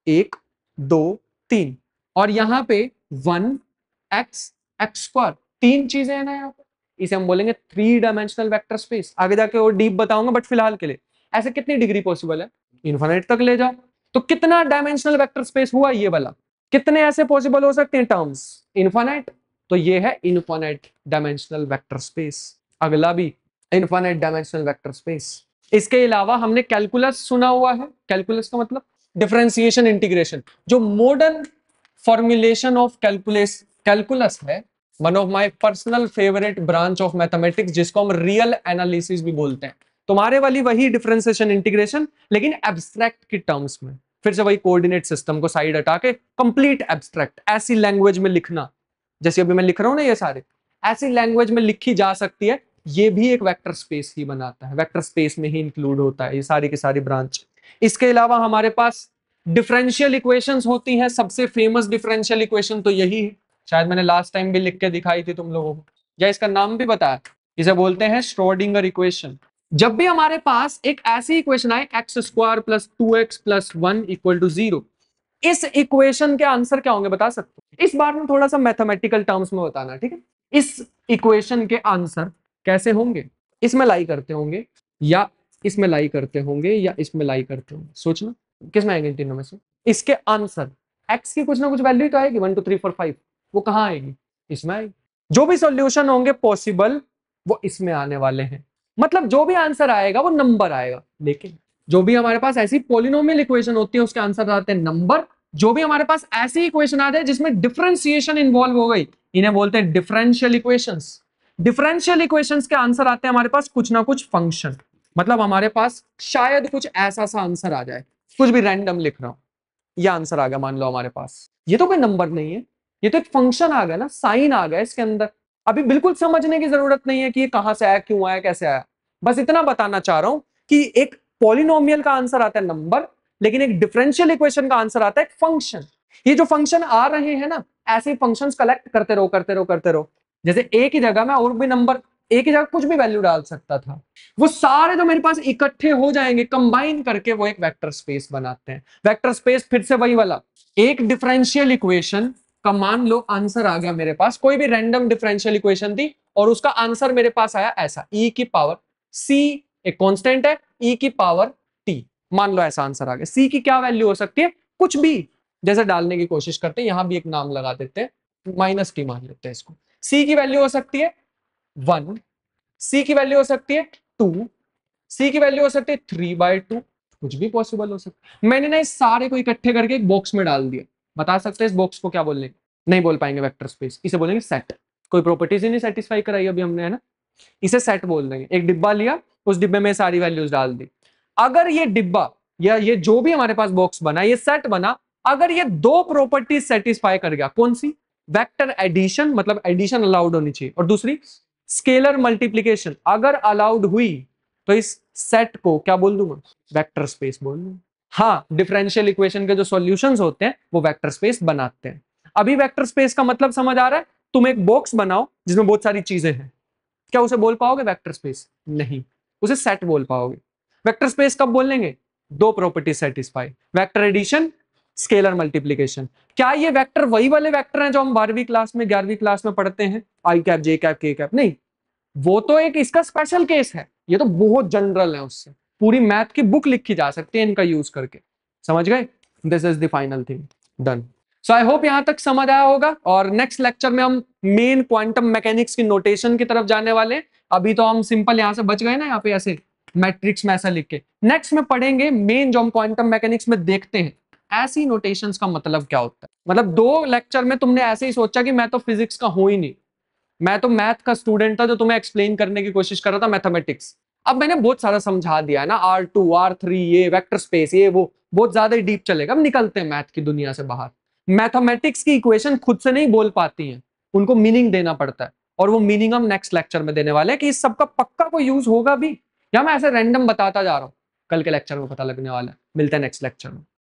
1 2 3, और यहाँ पे 1x x², 3 चीजें हैं ना यहाँ पे। इसे हम बोलेंगे 3 डायमेंशनल वेक्टर स्पेस। आगे जाके और डीप बताऊंगा, बट फिलहाल के लिए ऐसे कितनी डिग्री पॉसिबल है? इनफिनिट तक ले जाओ। तो कितना डायमेंशनल वेक्टर स्पेस हुआ ये वाला? कितने ऐसे पॉसिबल हो सकते हैं टर्म्स? इनफिनिट। तो ये है इनफिनिट डायमेंशनल वेक्टर स्पेस। अगला भी इनफिनिट डायमेंशनल वेक्टर स्पेस। इसके अलावा हमने कैलकुलस सुना हुआ है। कैलकुलस का मतलब डिफरेंशिएशन इंटीग्रेशन। जो मॉडर्न फॉर्मुलेशन ऑफ कैलकुलस है, one of my personal favourite branch of mathematics, जिसको हम रियल एनालिसिस भी बोलते हैं। तुम्हारे वाली वही डिफरेंशिएशन इंटीग्रेशन, लेकिन एब्स्ट्रैक्ट की टर्म्स में। फिर से वही कोऑर्डिनेट सिस्टम को साइड हटा के कंप्लीट एब्स्ट्रैक्ट, ऐसी लैंग्वेज में लिखना जैसे अभी मैं लिख रहा हूं ना ये सारे, ऐसी लैंग्वेज में लिखी जा सकती है, ये भी एक वेक्टर स्पेस ही बनाता है, वेक्टर स्पेस में ही इंक्लूड होता है ये सारी की सारी ब्रांच। इसके अलावा हमारे पास डिफरेंशियल इक्वेशंस होती हैं, सबसे फेमस डिफरेंशियल इक्वेशन तो यही है, शायद मैंने लास्ट टाइम भी लिख के दिखाई थी तुम लोगों को, या इसका नाम भी बताया, इसे बोलते हैं श्रोडिंगर इक्वेशन। जब भी हमारे पास एक ऐसी इक्वेशन आए x square plus 2x plus 1 equal to 0, इस इक्वेशन के आंसर क्या होंगे बता सकते हो? इस बार में थोड़ा सा मैथमेटिकल टर्म्स में बताना, ठीक है? इस इक्वेशन के आंसर कैसे होंगे? इसमें लाई करते होंगे, या इसमें लाई करते होंगे, या इसमें लाई करते होंगे, सोचना किसमें आएंगे इन तीनों में से? इसके आंसर एक्स की कुछ ना कुछ वैल्यू तो आएगी, 1 2 3 4 5, वो कहां आएगी? इसमें आएगी। जो भी सॉल्यूशन होंगे पॉसिबल वो इसमें आने वाले हैं, मतलब जो भी आंसर आएगा वो नंबर आएगा। लेकिन जो भी हमारे पास ऐसी पॉलिनोमियल इक्वेशन होती है उसके आंसर आते हैं नंबर। जो भी हमारे पास ऐसी इक्वेशन आ जाए जिसमें डिफरेंशिएशन इन्वॉल्व हो गई, इन्हें बोलते हैं डिफरेंशियल इक्वेशंस। डिफरेंशियल इक्वेशंस के आंसर आते हैं हमारे पास कुछ ना कुछ फंक्शन, मतलब हमारे पास शायद कुछ ऐसा सा आंसर आ जाए, कुछ भी रैंडम लिख रहा हूं, यह आंसर आ गया मान लो हमारे पास, ये तो कोई नंबर नहीं है, ये तो एक फंक्शन आ गया ना, साइन आ गया इसके अंदर। अभी बिल्कुल समझने की जरूरत नहीं है कि ये कहां से आया, क्यों आया, कैसे आया, बस इतना बताना चाह रहा हूं कि एक पॉलिनोमियल का आंसर आता है नंबर, लेकिन एक डिफरेंशियल इक्वेशन का आंसर आता है एक फंक्शन। ये जो फंक्शन आ रहे हैं ना, ऐसे फंक्शंस कलेक्ट करते रहो करते रहो करते रहो, जैसे एक ही जगह में और भी नंबर, एक ही जगह कुछ भी वैल्यू डाल सकता था, वो सारे जो मेरे पास इकट्ठे हो जाएंगे, कंबाइन करके वो एक वेक्टर स्पेस बनाते हैं। वेक्टर स्पेस फिर से वही वाला, एक डिफरेंशियल इक्वेशन का मान लो आंसर आ गया मेरे पास, कोई भी रैंडम डिफरेंशियल इक्वेशन थी और उसका आंसर मेरे पास आया ऐसा, e की पावर c, एक कांस्टेंट है, e की पावर t, मान लो ऐसा आंसर आ गया। c की क्या वैल्यू हो सकती है? कुछ भी, जैसे डालने की कोशिश करते हैं, यहां भी एक नाम लगा देते हैं, -t मान लेते हैं इसको। c की वैल्यू हो सकती है 1, c की वैल्यू हो सकती है 2, c की वैल्यू हो सकती है 3/2, कुछ भी पॉसिबल हो सकता है। मैंने ना इस सारे को इकट्ठे करके एक बॉक्स में डाल दिया, बता सकते हैं इस बॉक्स को क्या बोलने? नहीं बोल पाएंगे वेक्टर स्पेस, इसे बोलेंगे सेट। कोई प्रॉपर्टीज ही नहीं सेटिस्फाई कराई अभी हमने, है ना, इसे सेट बोल देंगे। एक डिब्बा लिया, उस डिब्बे में सारी वैल्यूज डाल दी, अगर ये डिब्बा या ये जो भी हमारे पास बॉक्स बना, ये सेट बना, अगर ये दो प्रॉपर्टीज सेटिस्फाई कर गया, कौन सी? वेक्टर एडिशन, मतलब एडिशन अलाउड होनी चाहिए, और दूसरी स्केलर मल्टीप्लीकेशन अगर अलाउड हुई, तो इस सेट को क्या बोल दूंगा? वेक्टर स्पेस बोल दूंगा। हाँ, डिफरेंशियल इक्वेशन के जो सॉल्यूशंस होते हैं वो वेक्टर स्पेस बनाते हैं। अभी वेक्टर स्पेस का मतलब समझ आ रहा है? तुम एक बॉक्स बनाओ जिसमें बहुत सारी चीजें हैं, क्या उसे बोल पाओगे वेक्टर स्पेस? नहीं, उसे सेट बोल पाओगे। वेक्टर स्पेस कब बोल लेंगे? दो property satisfy, vector addition, scalar multiplication. क्या ये वेक्टर वही वाले वेक्टर हैं जो हम 12वीं क्लास में 11वीं क्लास में पढ़ते हैं, आई कैप, जे कैप, के कैप? नहीं, वो तो एक इसका स्पेशल केस है, ये तो बहुत जनरल है, उससे पूरी मैथ की बुक लिखी जा सकती है इनका यूज करके। समझ गए? This is the final thing, done. So I hope यहां तक समझ आया होगा, और नेक्स्ट लेक्चर में हम मेन क्वांटम मैकेनिक्स की नोटेशन की तरफ जाने वाले हैं। अभी तो हम सिंपल यहां से बच गए ना, यहाँ पे ऐसे मैट्रिक्स में ऐसा लिख के, नेक्स्ट में पढ़ेंगे मेन जो हम क्वांटम मैकेनिक्स में देखते हैं, ऐसी नोटेशंस का मतलब क्या होता है। मतलब 2 लेक्चर में तुमने ऐसे ही सोचा कि मैं तो फिजिक्स का हूं ही नहीं, मैं तो मैथ का स्टूडेंट था जो तुम्हें एक्सप्लेन करने की कोशिश कर रहा था मैथमेटिक्स। अब मैंने बहुत सारा समझा दिया है ना, R2 R3, ये वेक्टर स्पेस, ये वो बहुत ज्यादा ही डीप चलेगा। अब निकलते हैं मैथ की दुनिया से बाहर। मैथमेटिक्स की इक्वेशन खुद से नहीं बोल पाती हैं, उनको मीनिंग देना पड़ता है, और वो मीनिंग हम नेक्स्ट लेक्चर में देने वाले हैं कि इस सबका पक्का कोई यूज होगा भी, या मैं ऐसे रैंडम बताता जा रहा हूँ, कल के लेक्चर में पता लगने वाला है। मिलते हैं नेक्स्ट लेक्चर में।